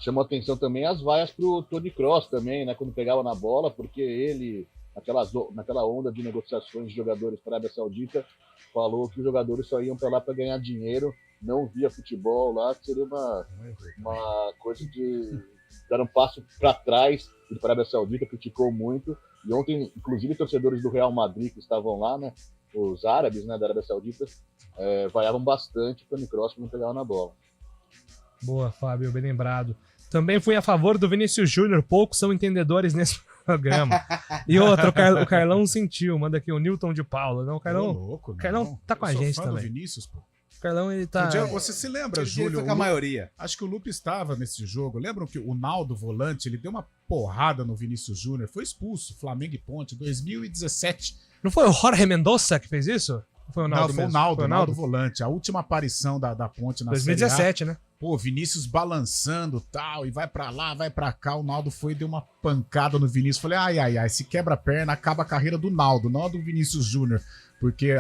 [SPEAKER 7] Chamou atenção também as vaias pro Toni Kroos também, né? Quando pegava na bola, porque ele, naquela onda de negociações de jogadores para a Arábia Saudita, falou que os jogadores só iam para lá para ganhar dinheiro, não via futebol lá, que seria uma coisa de dar um passo para trás para a Arábia Saudita, criticou muito. E ontem, inclusive, torcedores do Real Madrid que estavam lá, né? Os árabes, né, da Arábia Saudita, vaiavam bastante o Toni Kroos quando pegava na bola.
[SPEAKER 4] Boa, Fábio, bem lembrado. Também fui a favor do Vinícius Júnior, poucos são entendedores nesse programa. E outro, o Carlão sentiu, manda aqui o Newton de Paula. Não, o Carlão, Carlão tá com a gente também.
[SPEAKER 13] Do Vinícius, pô.
[SPEAKER 4] O Carlão, ele tá...
[SPEAKER 13] Você se lembra, Júlio?
[SPEAKER 5] Foi com a maioria.
[SPEAKER 13] Acho que o Lupe estava nesse jogo. Lembram que o Naldo, volante, ele deu uma porrada no Vinícius Júnior, foi expulso, Flamengo e Ponte, 2017.
[SPEAKER 4] Não foi o Jorge Mendoza que fez isso? Foi o Naldo mesmo?
[SPEAKER 13] Foi o Naldo volante. A última aparição da Ponte na
[SPEAKER 4] 2017,
[SPEAKER 13] Série A,
[SPEAKER 4] né?
[SPEAKER 13] Pô, Vinícius balançando tal, e vai pra lá, vai pra cá. O Naldo foi e deu uma pancada no Vinícius. Falei, ai, se quebra a perna, acaba a carreira do Naldo, não do Vinícius Júnior. Porque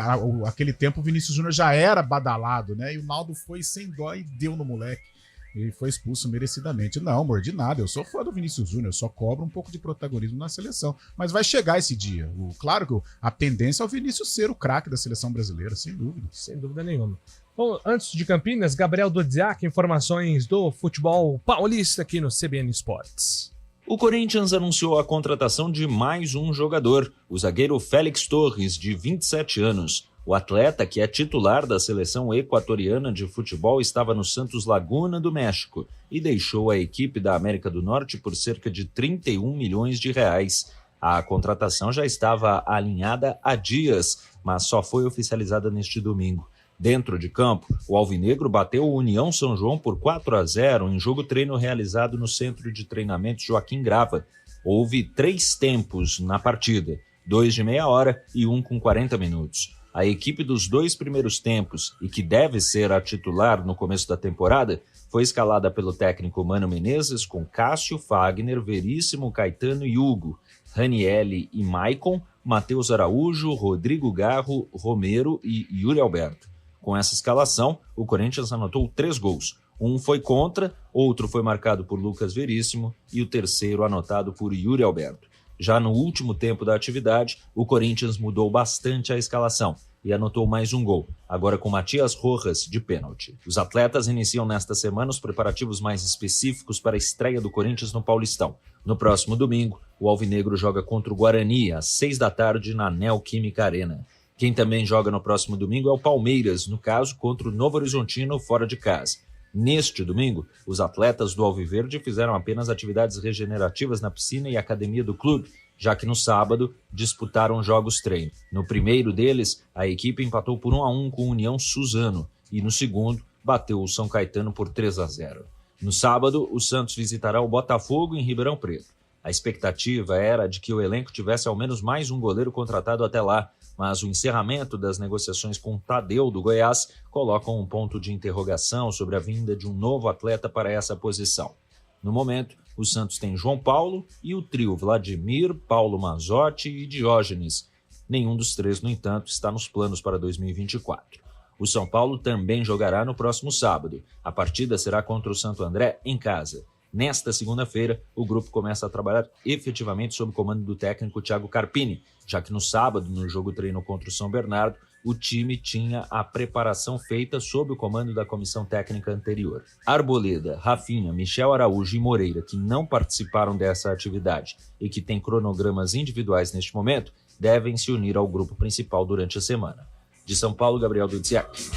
[SPEAKER 13] aquele tempo o Vinícius Júnior já era badalado, né? E o Naldo foi sem dó e deu no moleque. Ele foi expulso merecidamente. Não, amor, de nada. Eu sou fã do Vinícius Júnior, eu só cobro um pouco de protagonismo na seleção. Mas vai chegar esse dia. Claro que a tendência é o Vinícius ser o craque da seleção brasileira, sem dúvida.
[SPEAKER 4] Sem dúvida nenhuma. Bom, antes de Campinas, Gabriel Dodziak, informações do futebol paulista aqui no CBN Esportes.
[SPEAKER 6] O Corinthians anunciou a contratação de mais um jogador, o zagueiro Félix Torres, de 27 anos. O atleta, que é titular da seleção equatoriana de futebol, estava no Santos Laguna do México e deixou a equipe da América do Norte por cerca de 31 milhões de reais. A contratação já estava alinhada há dias, mas só foi oficializada neste domingo. Dentro de campo, o alvinegro bateu o União São João por 4-0 em jogo-treino realizado no Centro de Treinamento Joaquim Grava. Houve 3 tempos na partida, 2 de meia hora e 1 com 40 minutos. A equipe dos 2 primeiros tempos, e que deve ser a titular no começo da temporada, foi escalada pelo técnico Mano Menezes com Cássio, Fagner, Veríssimo, Caetano e Hugo, Ranielli e Maicon, Matheus Araújo, Rodrigo Garro, Romero e Yuri Alberto. Com essa escalação, o Corinthians anotou 3 gols. Um foi contra, outro foi marcado por Lucas Veríssimo e o terceiro anotado por Yuri Alberto. Já no último tempo da atividade, o Corinthians mudou bastante a escalação e anotou mais um gol, agora com Matias Rojas de pênalti. Os atletas iniciam nesta semana os preparativos mais específicos para a estreia do Corinthians no Paulistão. No próximo domingo, o alvinegro joga contra o Guarani às 6 da tarde na Neoquímica Arena. Quem também joga no próximo domingo é o Palmeiras, no caso contra o Novo Horizontino fora de casa. Neste domingo, os atletas do Alviverde fizeram apenas atividades regenerativas na piscina e academia do clube, já que no sábado disputaram jogos-treino. No primeiro deles, a equipe empatou por 1-1 com o União Suzano e no segundo, bateu o São Caetano por 3-0. No sábado, o Santos visitará o Botafogo em Ribeirão Preto. A expectativa era de que o elenco tivesse ao menos mais um goleiro contratado até lá, mas o encerramento das negociações com Tadeu do Goiás coloca um ponto de interrogação sobre a vinda de um novo atleta para essa posição. No momento, o Santos tem João Paulo e o trio Vladimir, Paulo Mazzotti e Diógenes. Nenhum dos 3, no entanto, está nos planos para 2024. O São Paulo também jogará no próximo sábado. A partida será contra o Santo André em casa. Nesta segunda-feira, o grupo começa a trabalhar efetivamente sob o comando do técnico Thiago Carpini, já que no sábado, no jogo treino contra o São Bernardo, o time tinha a preparação feita sob o comando da comissão técnica anterior. Arboleda, Rafinha, Michel Araújo e Moreira, que não participaram dessa atividade e que têm cronogramas individuais neste momento, devem se unir ao grupo principal durante a semana. De São Paulo, Gabriel Dudziak.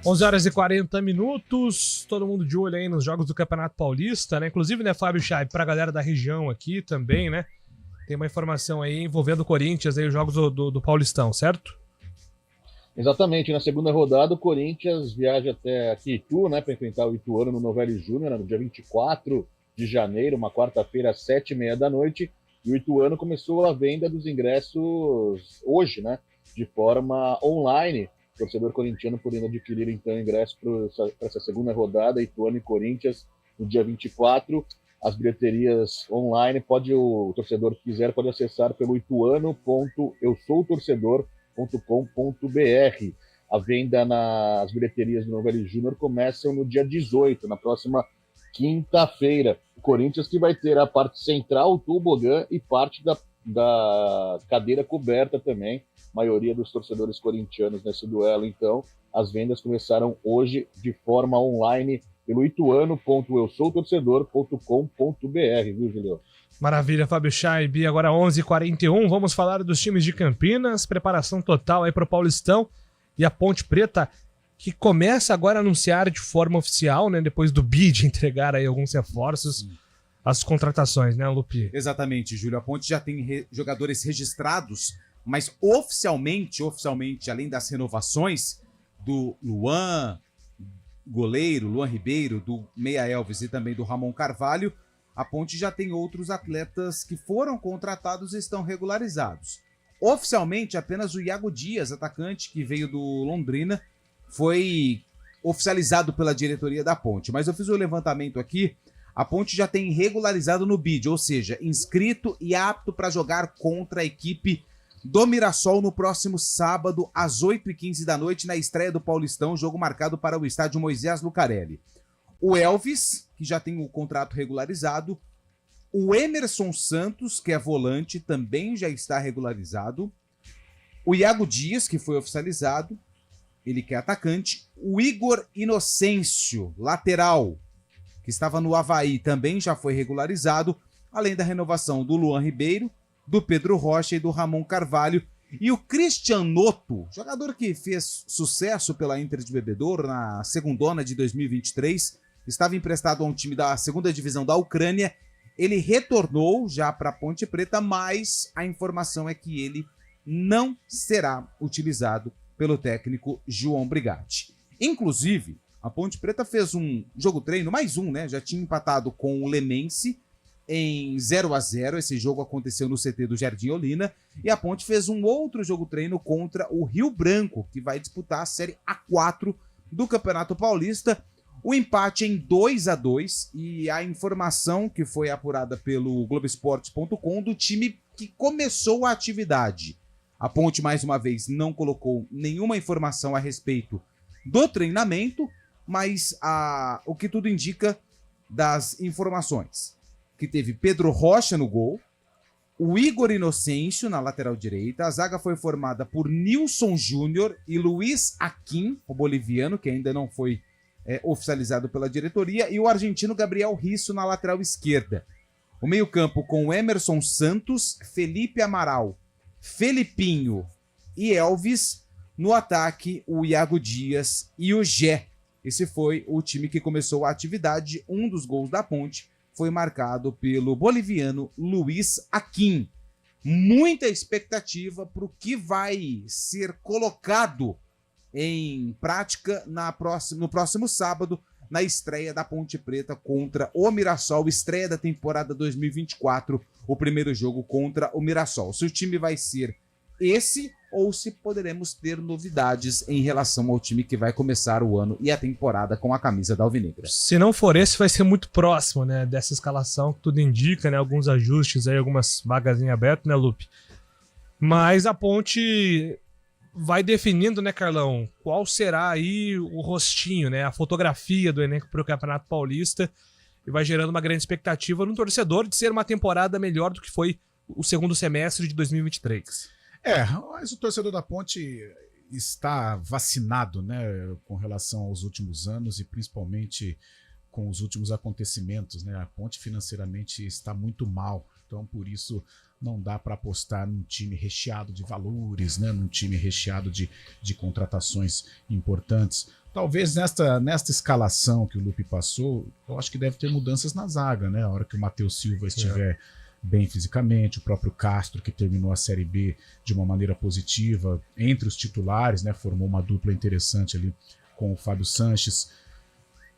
[SPEAKER 4] 11h40, todo mundo de olho aí nos jogos do Campeonato Paulista, né? Inclusive, né, Fábio Chay, pra galera da região aqui também, né? Tem uma informação aí envolvendo o Corinthians, aí, os jogos do Paulistão, certo?
[SPEAKER 7] Exatamente, na segunda rodada o Corinthians viaja até Itu, né, para enfrentar o Ituano no Novelli Júnior, no dia 24 de janeiro, uma quarta-feira, às 7h30 da noite, e o Ituano começou a venda dos ingressos hoje, né, de forma online. O torcedor corintiano podendo adquirir, então, ingresso para essa segunda rodada, Ituano e Corinthians, no dia 24. As bilheterias online, o torcedor que quiser, pode acessar pelo ituano.eusoutorcedor.com.br. A venda nas bilheterias do Novelli Júnior começa no dia 18, na próxima quinta-feira. O Corinthians que vai ter a parte central, o tobogã, e parte da cadeira coberta também. A maioria dos torcedores corintianos nesse duelo, então. As vendas começaram hoje de forma online pelo ituano.eusoutorcedor.com.br, viu, Julio?
[SPEAKER 4] Maravilha, Fábio Chay. Agora 11h41, vamos falar dos times de Campinas, preparação total aí para o Paulistão e a Ponte Preta, que começa agora a anunciar de forma oficial, né, depois do BID entregar aí alguns reforços, as contratações, né, Lupi?
[SPEAKER 5] Exatamente, Júlio. A Ponte já tem jogadores registrados, mas oficialmente, além das renovações do Luan, goleiro, Luan Ribeiro, do Meia Elvis e também do Ramon Carvalho, a Ponte já tem outros atletas que foram contratados e estão regularizados. Oficialmente, apenas o Iago Dias, atacante que veio do Londrina, foi oficializado pela diretoria da Ponte. Mas eu fiz o levantamento aqui, a Ponte já tem regularizado no BID, ou seja, inscrito e apto para jogar contra a equipe do Mirassol no próximo sábado, às 8h15 da noite, na estreia do Paulistão, jogo marcado para o estádio Moisés Lucarelli. O Elvis, que já tem o contrato regularizado, o Emerson Santos, que é volante, também já está regularizado, o Iago Dias, que foi oficializado, ele que é atacante, o Igor Inocêncio, lateral, que estava no Avaí, também já foi regularizado, além da renovação do Luan Ribeiro, do Pedro Rocha e do Ramon Carvalho. E o Christian Noto, jogador que fez sucesso pela Inter de Bebedouro na segundona de 2023, estava emprestado a um time da segunda divisão da Ucrânia. Ele retornou já para a Ponte Preta, mas a informação é que ele não será utilizado pelo técnico João Brigatti. Inclusive, a Ponte Preta fez um jogo treino, mais um, né? Já tinha empatado com o Lemense em 0-0, esse jogo aconteceu no CT do Jardim Olina, e a Ponte fez um outro jogo treino contra o Rio Branco, que vai disputar a Série A4 do Campeonato Paulista. O empate em 2-2 e a informação que foi apurada pelo Globoesporte.com do time que começou a atividade. A Ponte, mais uma vez, não colocou nenhuma informação a respeito do treinamento, mas o que tudo indica das informações que teve Pedro Rocha no gol, o Igor Inocêncio na lateral direita, a zaga foi formada por Nilson Júnior e Luiz Aquim, o boliviano, que ainda não foi oficializado pela diretoria, e o argentino Gabriel Risso na lateral esquerda. O meio-campo com Emerson Santos, Felipe Amaral, Felipinho e Elvis. No ataque, o Iago Dias e o Gé. Esse foi o time que começou a atividade. Um dos gols da Ponte foi marcado pelo boliviano Luiz Aquim. Muita expectativa para o que vai ser colocado em prática no próximo sábado, na estreia da Ponte Preta contra o Mirassol, estreia da temporada 2024, o primeiro jogo contra o Mirassol. Se o time vai ser esse ou se poderemos ter novidades em relação ao time que vai começar o ano e a temporada com a camisa da Alvinegra.
[SPEAKER 4] Se não for esse, vai ser muito próximo, né, dessa escalação, que tudo indica, né, alguns ajustes aí, algumas vagas em aberto, né, Lupe? Mas a Ponte vai definindo, né, Carlão, qual será aí o rostinho, né, a fotografia do elenco para o Campeonato Paulista, e vai gerando uma grande expectativa no torcedor de ser uma temporada melhor do que foi o segundo semestre de 2023.
[SPEAKER 13] Mas o torcedor da Ponte está vacinado, né, com relação aos últimos anos e principalmente com os últimos acontecimentos, né? A Ponte financeiramente está muito mal, então por isso não dá para apostar num time recheado de valores, né? Num time recheado de contratações importantes. Talvez nesta escalação que o Lupe passou, eu acho que deve ter mudanças na zaga, né? A hora que o Matheus Silva estiver bem fisicamente, o próprio Castro, que terminou a Série B de uma maneira positiva, entre os titulares, né? Formou uma dupla interessante ali com o Fábio Sanches.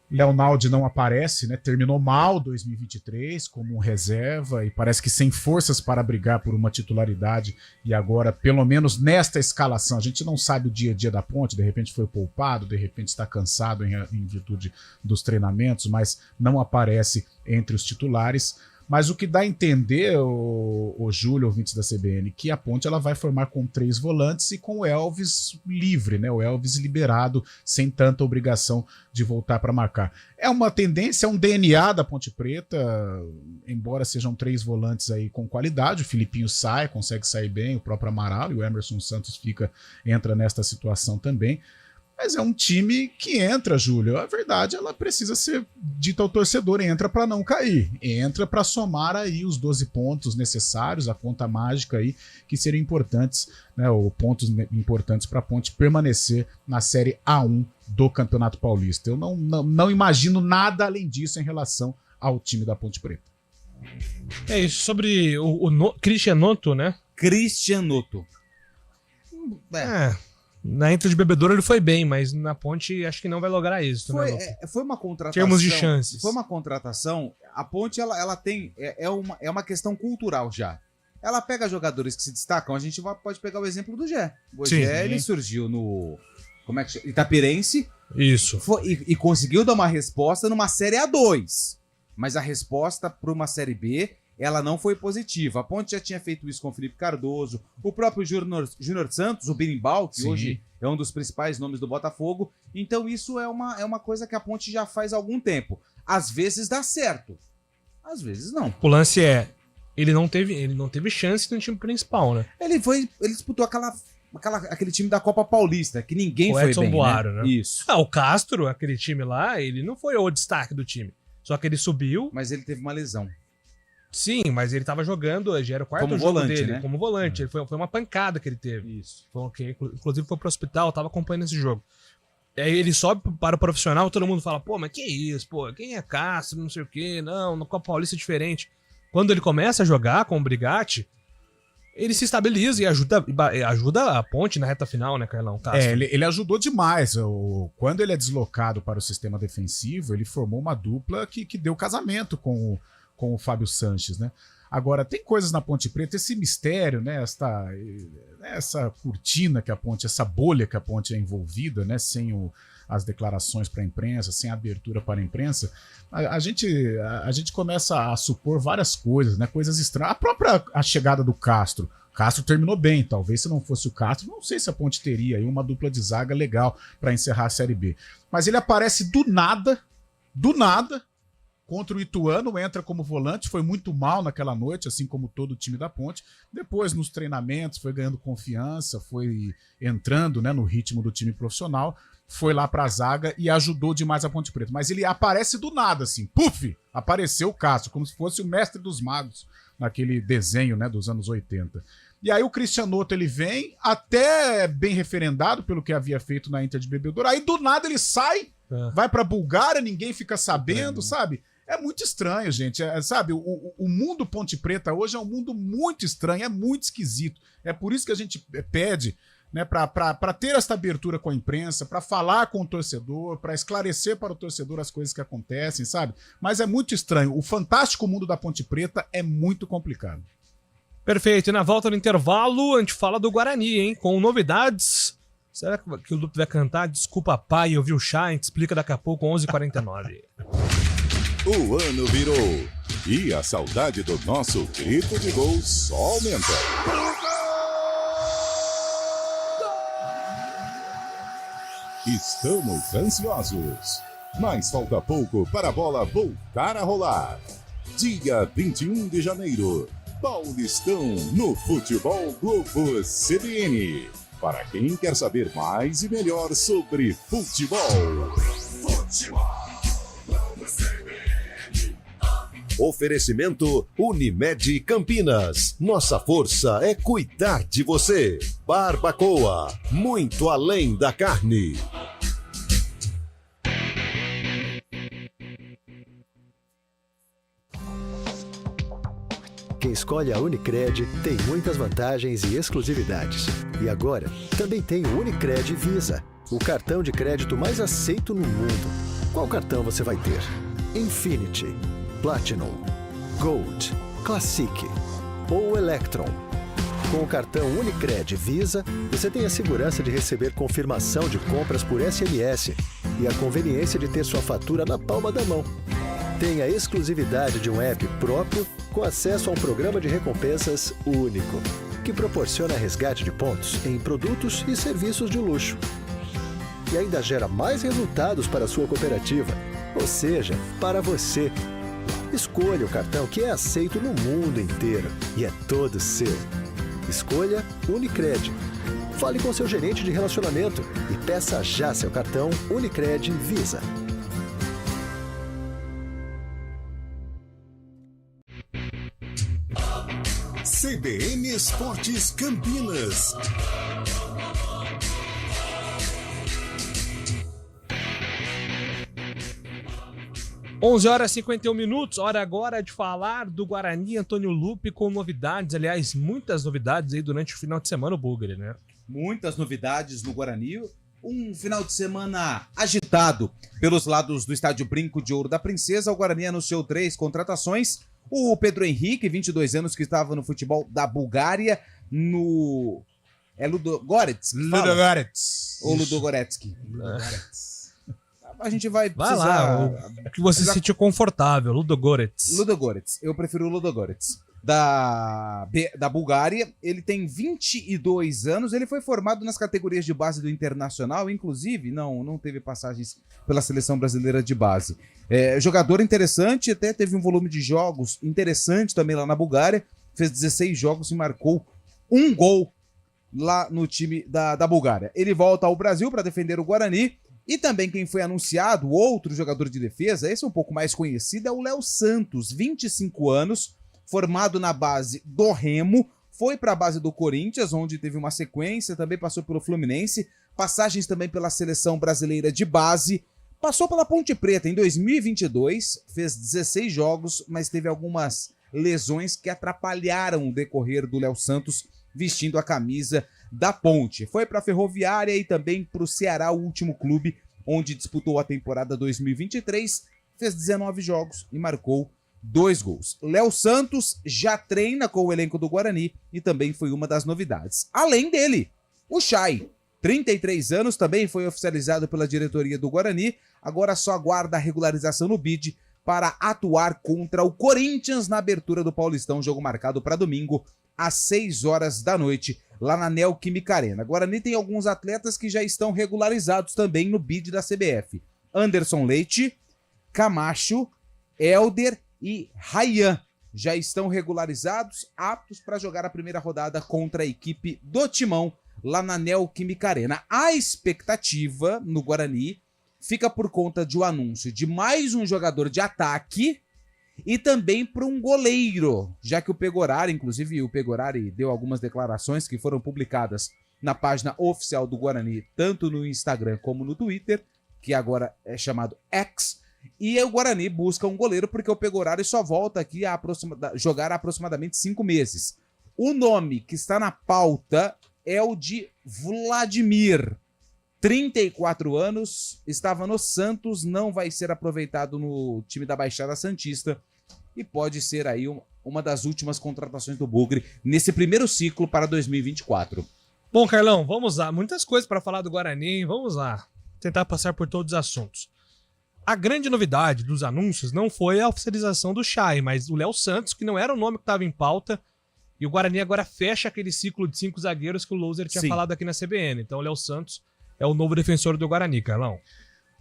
[SPEAKER 13] Leonaldi não aparece, né? Terminou mal 2023 como um reserva e parece que sem forças para brigar por uma titularidade, e agora, pelo menos nesta escalação, a gente não sabe o dia a dia da Ponte, de repente foi poupado, de repente está cansado em virtude dos treinamentos, mas não aparece entre os titulares. Mas o que dá a entender, o Júlio, ouvintes da CBN, que a Ponte ela vai formar com 3 volantes e com o Elvis livre, né? O Elvis liberado, sem tanta obrigação de voltar para marcar. É uma tendência, é um DNA da Ponte Preta, embora sejam 3 volantes aí com qualidade. O Filipinho consegue sair bem, o próprio Amaral, e o Emerson Santos entra nesta situação também. Mas é um time que entra, Júlio. A verdade, ela precisa ser dita ao torcedor, entra para não cair, entra para somar aí os 12 pontos necessários, a conta mágica aí, que seriam importantes, né, ou pontos importantes para a Ponte permanecer na Série A1 do Campeonato Paulista. Eu não imagino nada além disso em relação ao time da Ponte Preta.
[SPEAKER 4] É isso, sobre o Christian Noto, né?
[SPEAKER 5] Christian Noto.
[SPEAKER 4] Na Inter de Bebedouro ele foi bem, mas na Ponte acho que não vai lograr isso.
[SPEAKER 5] Foi uma contratação.
[SPEAKER 4] Termos de chances.
[SPEAKER 5] Foi uma contratação. A Ponte ela tem. É uma questão cultural já. Ela pega jogadores que se destacam. A gente pode pegar o exemplo do Gé. O Gé, ele surgiu no. Como é que chama? Itapirense.
[SPEAKER 4] Isso.
[SPEAKER 5] E conseguiu dar uma resposta numa Série A2. Mas a resposta para uma Série B, ela não foi positiva. A Ponte já tinha feito isso com o Felipe Cardoso, o próprio Júnior Santos, o Birimbau, que hoje é um dos principais nomes do Botafogo. Então isso é uma coisa que a Ponte já faz há algum tempo. Às vezes dá certo, às vezes não.
[SPEAKER 4] O lance é, ele não teve chance no time principal, né?
[SPEAKER 5] Ele disputou aquele time da Copa Paulista, que ninguém foi
[SPEAKER 4] Edson
[SPEAKER 5] bem,
[SPEAKER 4] Boaro,
[SPEAKER 5] né?
[SPEAKER 4] Isso. O Castro, aquele time lá, ele não foi o destaque do time. Só que ele subiu.
[SPEAKER 5] Mas ele teve uma lesão.
[SPEAKER 4] Sim, mas ele tava jogando, já era o quarto
[SPEAKER 5] como
[SPEAKER 4] jogo
[SPEAKER 5] volante,
[SPEAKER 4] dele,
[SPEAKER 5] né?
[SPEAKER 4] Como volante. Ele foi uma pancada que ele teve.
[SPEAKER 5] Isso.
[SPEAKER 4] Inclusive foi pro hospital, tava acompanhando esse jogo. Aí ele sobe para o profissional, todo mundo fala, pô, mas que isso, pô, quem é Castro, não sei o quê, não, no Copa Paulista é diferente. Quando ele começa a jogar com o Brigatti, ele se estabiliza e ajuda a Ponte na reta final, né, Carlão? Castro.
[SPEAKER 13] Ele ajudou demais. Quando ele é deslocado para o sistema defensivo, ele formou uma dupla que deu casamento com o Fábio Sanches, né? Agora, tem coisas na Ponte Preta, esse mistério, né? Essa cortina que a Ponte, essa bolha que a Ponte é envolvida, né? Sem as declarações para a imprensa, sem a abertura para a imprensa, a gente começa a supor várias coisas, né? Coisas estranhas. A chegada do Castro. Castro terminou bem, talvez se não fosse o Castro, não sei se a Ponte teria aí uma dupla de zaga legal para encerrar a Série B. Mas ele aparece do nada, contra o Ituano, entra como volante, foi muito mal naquela noite, assim como todo o time da Ponte. Depois, nos treinamentos, foi ganhando confiança, foi entrando, né, no ritmo do time profissional, foi lá pra zaga e ajudou demais a Ponte Preta. Mas ele aparece do nada, assim, puf! Apareceu o Castro, como se fosse o mestre dos magos, naquele desenho, né, dos anos 80. E aí o Christian Noto, ele vem, até bem referendado pelo que havia feito na Inter de Bebedouro, aí do nada ele sai, vai pra Bulgária, ninguém fica sabendo, sabe? É muito estranho, gente. Sabe, o mundo Ponte Preta hoje é um mundo muito estranho, é muito esquisito. É por isso que a gente pede, né, para ter esta abertura com a imprensa, para falar com o torcedor, para esclarecer para o torcedor as coisas que acontecem, sabe? Mas é muito estranho. O fantástico mundo da Ponte Preta é muito complicado.
[SPEAKER 4] Perfeito. E na volta do intervalo, a gente fala do Guarani, hein? Com novidades. Será que o Lupe vai cantar Desculpa Pai, eu vi o chá? A gente explica daqui a pouco, 11h49.
[SPEAKER 1] O ano virou e a saudade do nosso grito de gol só aumenta. Estamos ansiosos, mas falta pouco para a bola voltar a rolar. Dia 21 de janeiro, Paulistão no Futebol Globo CBN. Para quem quer saber mais e melhor sobre futebol.
[SPEAKER 9] Oferecimento Unimed Campinas. Nossa força é cuidar de você. Barbacoa, muito além da carne.
[SPEAKER 15] Quem escolhe a Unicred tem muitas vantagens e exclusividades. E agora, também tem o Unicred Visa, o cartão de crédito mais aceito no mundo. Qual cartão você vai ter? Infinity, Platinum, Gold, Classic ou Electron. Com o cartão Unicred Visa, você tem a segurança de receber confirmação de compras por SMS e a conveniência de ter sua fatura na palma da mão. Tem a exclusividade de um app próprio com acesso a um programa de recompensas único, que proporciona resgate de pontos em produtos e serviços de luxo. E ainda gera mais resultados para a sua cooperativa, ou seja, para você. Escolha o cartão que é aceito no mundo inteiro e é todo seu. Escolha Unicred. Fale com seu gerente de relacionamento e peça já seu cartão Unicred Visa.
[SPEAKER 10] CBN Esportes Campinas.
[SPEAKER 4] Onze horas e 51 minutos, hora agora de falar do Guarani Antônio Lupe com novidades, aliás, muitas novidades aí durante o final de semana, o Bugre, né?
[SPEAKER 5] Muitas novidades no Guarani, um final de semana agitado pelos lados do estádio Brinco de Ouro da Princesa. O Guarani anunciou 3 contratações, o Pedro Henrique, 22 anos, que estava no futebol da Bulgária, no... É Ludogorets?
[SPEAKER 4] Ludogorets.
[SPEAKER 5] Ou Ludogoretsky? A gente vai
[SPEAKER 4] precisar... Vai lá, o que você se sentir confortável, Ludogorets.
[SPEAKER 5] Ludogorets, eu prefiro o Ludogorets. Da Bulgária, ele tem 22 anos, ele foi formado nas categorias de base do Internacional, inclusive, não teve passagens pela seleção brasileira de base. Jogador interessante, até teve um volume de jogos interessante também lá na Bulgária, fez 16 jogos e marcou 1 gol lá no time da Bulgária. Ele volta ao Brasil para defender o Guarani. E também quem foi anunciado, outro jogador de defesa, esse é um pouco mais conhecido, é o Léo Santos, 25 anos, formado na base do Remo, foi para a base do Corinthians, onde teve uma sequência, também passou pelo Fluminense, passagens também pela seleção brasileira de base, passou pela Ponte Preta em 2022, fez 16 jogos, mas teve algumas lesões que atrapalharam o decorrer do Léo Santos vestindo a camisa da Ponte. Foi para a Ferroviária e também para o Ceará, o último clube onde disputou a temporada 2023, fez 19 jogos e marcou 2 gols. Léo Santos já treina com o elenco do Guarani e também foi uma das novidades. Além dele, o Chay, 33 anos, também foi oficializado pela diretoria do Guarani, agora só aguarda a regularização no BID para atuar contra o Corinthians na abertura do Paulistão, jogo marcado para domingo, às 6 horas da noite, lá na Neoquímica Arena. Guarani tem alguns atletas que já estão regularizados também no BID da CBF. Anderson Leite, Camacho, Elder e Ryan já estão regularizados, aptos para jogar a primeira rodada contra a equipe do Timão, lá na Neoquímica Arena. A expectativa no Guarani fica por conta de um anúncio de mais um jogador de ataque e também para um goleiro, já que o Pegorari, inclusive o Pegorari deu algumas declarações que foram publicadas na página oficial do Guarani, tanto no Instagram como no Twitter, que agora é chamado X, e o Guarani busca um goleiro porque o Pegorari só volta aqui a jogar há aproximadamente 5 meses. O nome que está na pauta é o de Vladimir, 34 anos, estava no Santos, não vai ser aproveitado no time da Baixada Santista e pode ser aí uma das últimas contratações do Bugre nesse primeiro ciclo para 2024.
[SPEAKER 4] Bom, Carlão, vamos lá. Muitas coisas para falar do Guarani, vamos lá. Tentar passar por todos os assuntos. A grande novidade dos anúncios não foi a oficialização do Chay, mas o Léo Santos, que não era o nome que estava em pauta, e o Guarani agora fecha aquele ciclo de 5 zagueiros que o Loser tinha falado aqui na CBN. Então o Léo Santos é o novo defensor do Guarani, Carlão.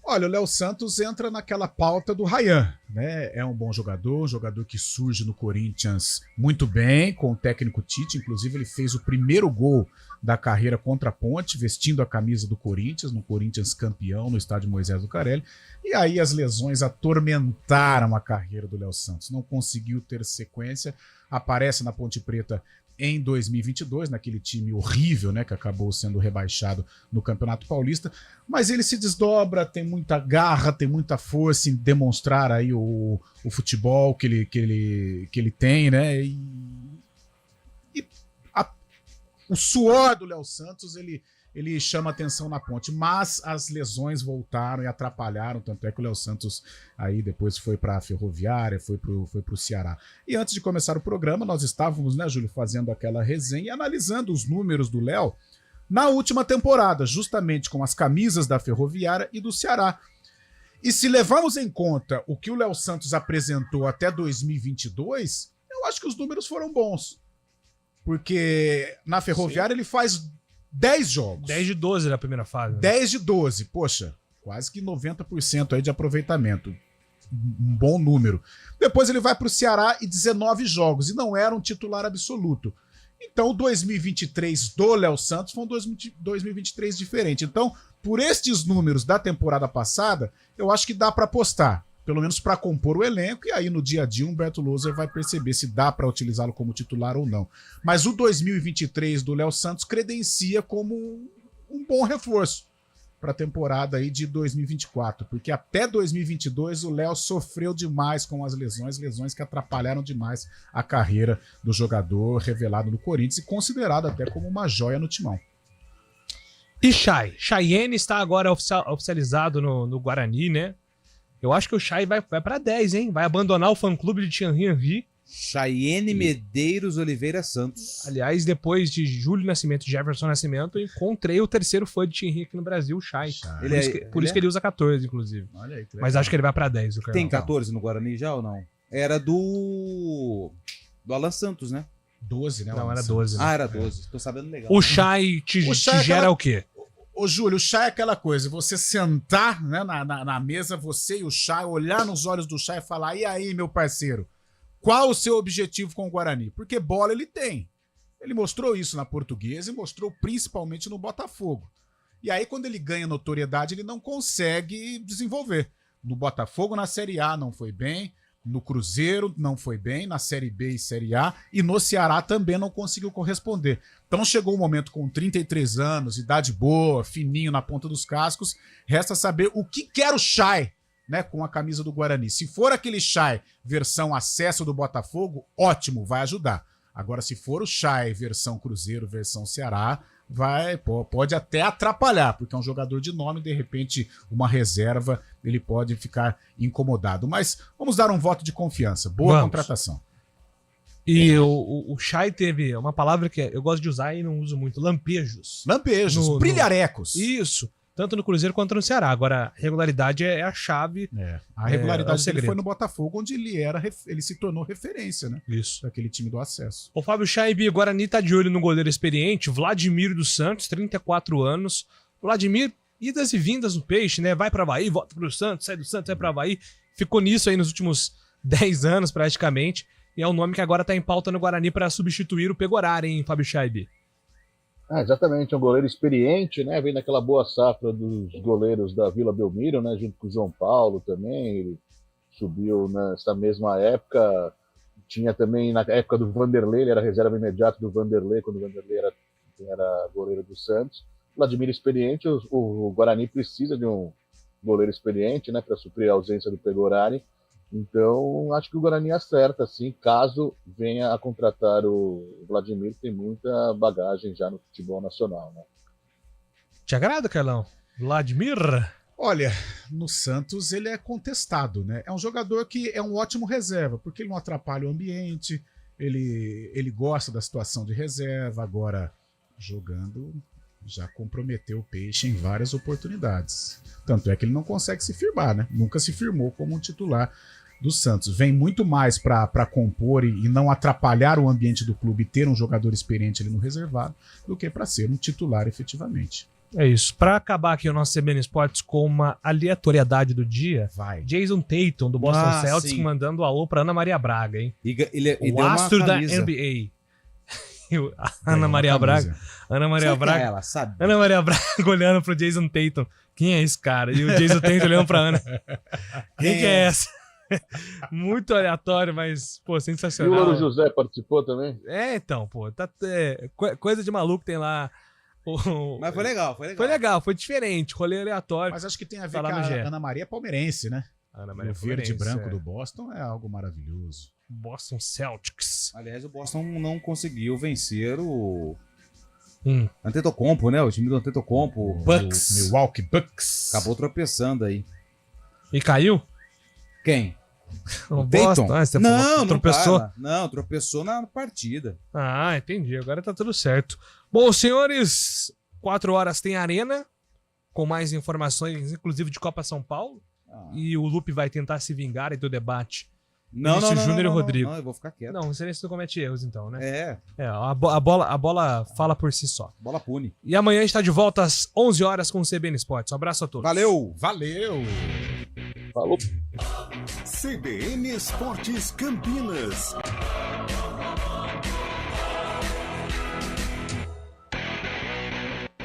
[SPEAKER 13] Olha, o Léo Santos entra naquela pauta do Ryan, né? É um bom jogador, um jogador que surge no Corinthians muito bem, com o técnico Tite. Inclusive, ele fez o primeiro gol da carreira contra a Ponte, vestindo a camisa do Corinthians, no Corinthians campeão, no estádio Moisés Lucarelli. E aí as lesões atormentaram a carreira do Léo Santos. Não conseguiu ter sequência, aparece na Ponte Preta em 2022, naquele time horrível, né, que acabou sendo rebaixado no Campeonato Paulista, mas ele se desdobra, tem muita garra, tem muita força em demonstrar aí o futebol que ele tem, né, o suor do Léo Santos, ele chama atenção na Ponte, mas as lesões voltaram e atrapalharam, tanto é que o Léo Santos aí depois foi para a Ferroviária, foi pro Ceará. E antes de começar o programa, nós estávamos, né, Júlio, fazendo aquela resenha e analisando os números do Léo na última temporada, justamente com as camisas da Ferroviária e do Ceará. E se levarmos em conta o que o Léo Santos apresentou até 2022, eu acho que os números foram bons. Porque na Ferroviária ele faz 10 jogos.
[SPEAKER 4] 10 de 12 na primeira fase. Né?
[SPEAKER 13] 10 de 12, poxa, quase que 90% aí de aproveitamento. Um bom número. Depois ele vai para o Ceará e 19 jogos, e não era um titular absoluto. Então o 2023 do Léo Santos foi um 2023 diferente. Então, por estes números da temporada passada, eu acho que dá para apostar. Pelo menos para compor o elenco, e aí no dia a dia o Humberto Louser vai perceber se dá para utilizá-lo como titular ou não. Mas o 2023 do Léo Santos credencia como um bom reforço para a temporada aí de 2024, porque até 2022 o Léo sofreu demais com as lesões que atrapalharam demais a carreira do jogador revelado no Corinthians e considerado até como uma joia no timão.
[SPEAKER 4] E Chayenne está agora oficializado no Guarani, né? Eu acho que o Chay vai para 10, hein? Vai abandonar o fã-clube de Thierry Henry.
[SPEAKER 5] Chayenne Medeiros Oliveira Santos.
[SPEAKER 4] Aliás, depois de Júlio Nascimento e Jefferson Nascimento, eu encontrei o terceiro fã de Thierry aqui no Brasil, o Chay. Por isso que ele usa 14, inclusive.
[SPEAKER 5] Olha aí,
[SPEAKER 4] mas acho que ele vai para 10.
[SPEAKER 5] Tem 14 no Guarani já ou não? Era do Alan Santos, né?
[SPEAKER 13] 12, né?
[SPEAKER 4] Não, era 12. Né?
[SPEAKER 5] Ah, era 12. Tô sabendo legal.
[SPEAKER 4] O Chay te gera o quê?
[SPEAKER 13] Ô, Júlio, o Chay é aquela coisa, você sentar, né, na mesa, você e o Chay, olhar nos olhos do Chay e falar, e aí, meu parceiro, qual o seu objetivo com o Guarani? Porque bola ele tem. Ele mostrou isso na Portuguesa e mostrou principalmente no Botafogo. E aí, quando ele ganha notoriedade, ele não consegue desenvolver. No Botafogo, na Série A, não foi bem. No Cruzeiro não foi bem, na Série B e Série A, e no Ceará também não conseguiu corresponder. Então chegou um momento com 33 anos, idade boa, fininho na ponta dos cascos, resta saber o que quer o Chay, né, com a camisa do Guarani. Se for aquele Chay versão acesso do Botafogo, ótimo, vai ajudar. Agora, se for o Chay versão Cruzeiro, versão Ceará, pode até atrapalhar, porque é um jogador de nome, de repente uma reserva, ele pode ficar incomodado. Mas vamos dar um voto de confiança. Boa contratação.
[SPEAKER 4] E o Chay teve uma palavra que eu gosto de usar e não uso muito, lampejos.
[SPEAKER 13] Lampejos, brilharecos.
[SPEAKER 4] Isso, tanto no Cruzeiro quanto no Ceará. Agora, regularidade é a chave.
[SPEAKER 13] A regularidade dele foi no Botafogo, onde ele se tornou referência, né?
[SPEAKER 4] Isso.
[SPEAKER 13] Daquele time do acesso.
[SPEAKER 4] O Fábio Chaibi, Guarani tá de olho no goleiro experiente, Vladimir dos Santos, 34 anos. Vladimir, idas e vindas no Peixe, né? Vai pra Avaí, volta pro Santos, sai do Santos, vai pra Avaí. Ficou nisso aí nos últimos 10 anos, praticamente. E é o nome que agora tá em pauta no Guarani para substituir o Pegoraro, hein, Fábio Chaibi?
[SPEAKER 7] Exatamente, é um goleiro experiente, né? Vem daquela boa safra dos goleiros da Vila Belmiro, né? Junto com o João Paulo também. Ele subiu nessa mesma época. Tinha também, na época do Vanderlei, ele era reserva imediata do Vanderlei, quando o Vanderlei era goleiro do Santos. Vladimir experiente, o Guarani precisa de um goleiro experiente, né? Para suprir a ausência do Pegorari. Então, acho que o Guarani acerta, assim, caso venha a contratar o Vladimir, que tem muita bagagem já no futebol nacional, né?
[SPEAKER 4] Te agrada, Carlão? Vladimir?
[SPEAKER 13] Olha, no Santos ele é contestado, né? É um jogador que é um ótimo reserva, porque ele não atrapalha o ambiente, ele gosta da situação de reserva, agora jogando já comprometeu o Peixe em várias oportunidades. Tanto é que ele não consegue se firmar, né? Nunca se firmou como um titular do Santos. Vem muito mais para compor e não atrapalhar o ambiente do clube e ter um jogador experiente ali no reservado do que para ser um titular efetivamente.
[SPEAKER 4] É isso. Pra acabar aqui o nosso CBN Esportes com uma aleatoriedade do dia, Jason Tatum, do Boston Celtics, mandando alô pra Ana Maria Braga, hein?
[SPEAKER 5] O
[SPEAKER 4] astro da NBA. Ana Maria Braga. Ana Maria Braga.
[SPEAKER 5] Ela sabe.
[SPEAKER 4] Ana Maria Braga olhando pro Jason Tatum. Quem é esse cara? E o Jason Tatum olhando pra Ana. Quem que é essa? Muito aleatório, mas, pô, sensacional.
[SPEAKER 7] E o Louro José participou também?
[SPEAKER 4] Então, pô, coisa de maluco tem lá.
[SPEAKER 5] Mas foi legal,
[SPEAKER 4] Foi legal, foi diferente, rolê aleatório.
[SPEAKER 13] Mas acho que tem a ver com a Ana Maria palmeirense, né?
[SPEAKER 4] Ana Maria
[SPEAKER 13] o verde e branco
[SPEAKER 4] é.
[SPEAKER 13] do Boston é algo maravilhoso.
[SPEAKER 4] Boston Celtics.
[SPEAKER 5] Aliás, o Boston não conseguiu vencer o Antetokounmpo, né? O time do Antetokounmpo, o Bucks.
[SPEAKER 13] Milwaukee Bucks.
[SPEAKER 5] Acabou tropeçando aí.
[SPEAKER 4] E caiu?
[SPEAKER 5] Quem?
[SPEAKER 4] O Boston? Você
[SPEAKER 5] não,
[SPEAKER 4] tropeçou?
[SPEAKER 5] Não, tropeçou na partida.
[SPEAKER 4] Ah, entendi. Agora tá tudo certo. Bom, senhores, 4 horas tem Arena, com mais informações, inclusive de Copa São Paulo. E o Lupe vai tentar se vingar aí do debate.
[SPEAKER 5] Não,
[SPEAKER 4] Júnior e Rodrigo.
[SPEAKER 5] Não, eu vou ficar quieto.
[SPEAKER 4] Não, você não comete erros, então, né?
[SPEAKER 5] É.
[SPEAKER 4] A bola fala por si só.
[SPEAKER 5] Bola pune.
[SPEAKER 4] E amanhã a gente tá de volta às 11 horas com o CBN Esportes. Um abraço a todos.
[SPEAKER 5] Valeu!
[SPEAKER 7] Falou!
[SPEAKER 10] CBN Esportes Campinas.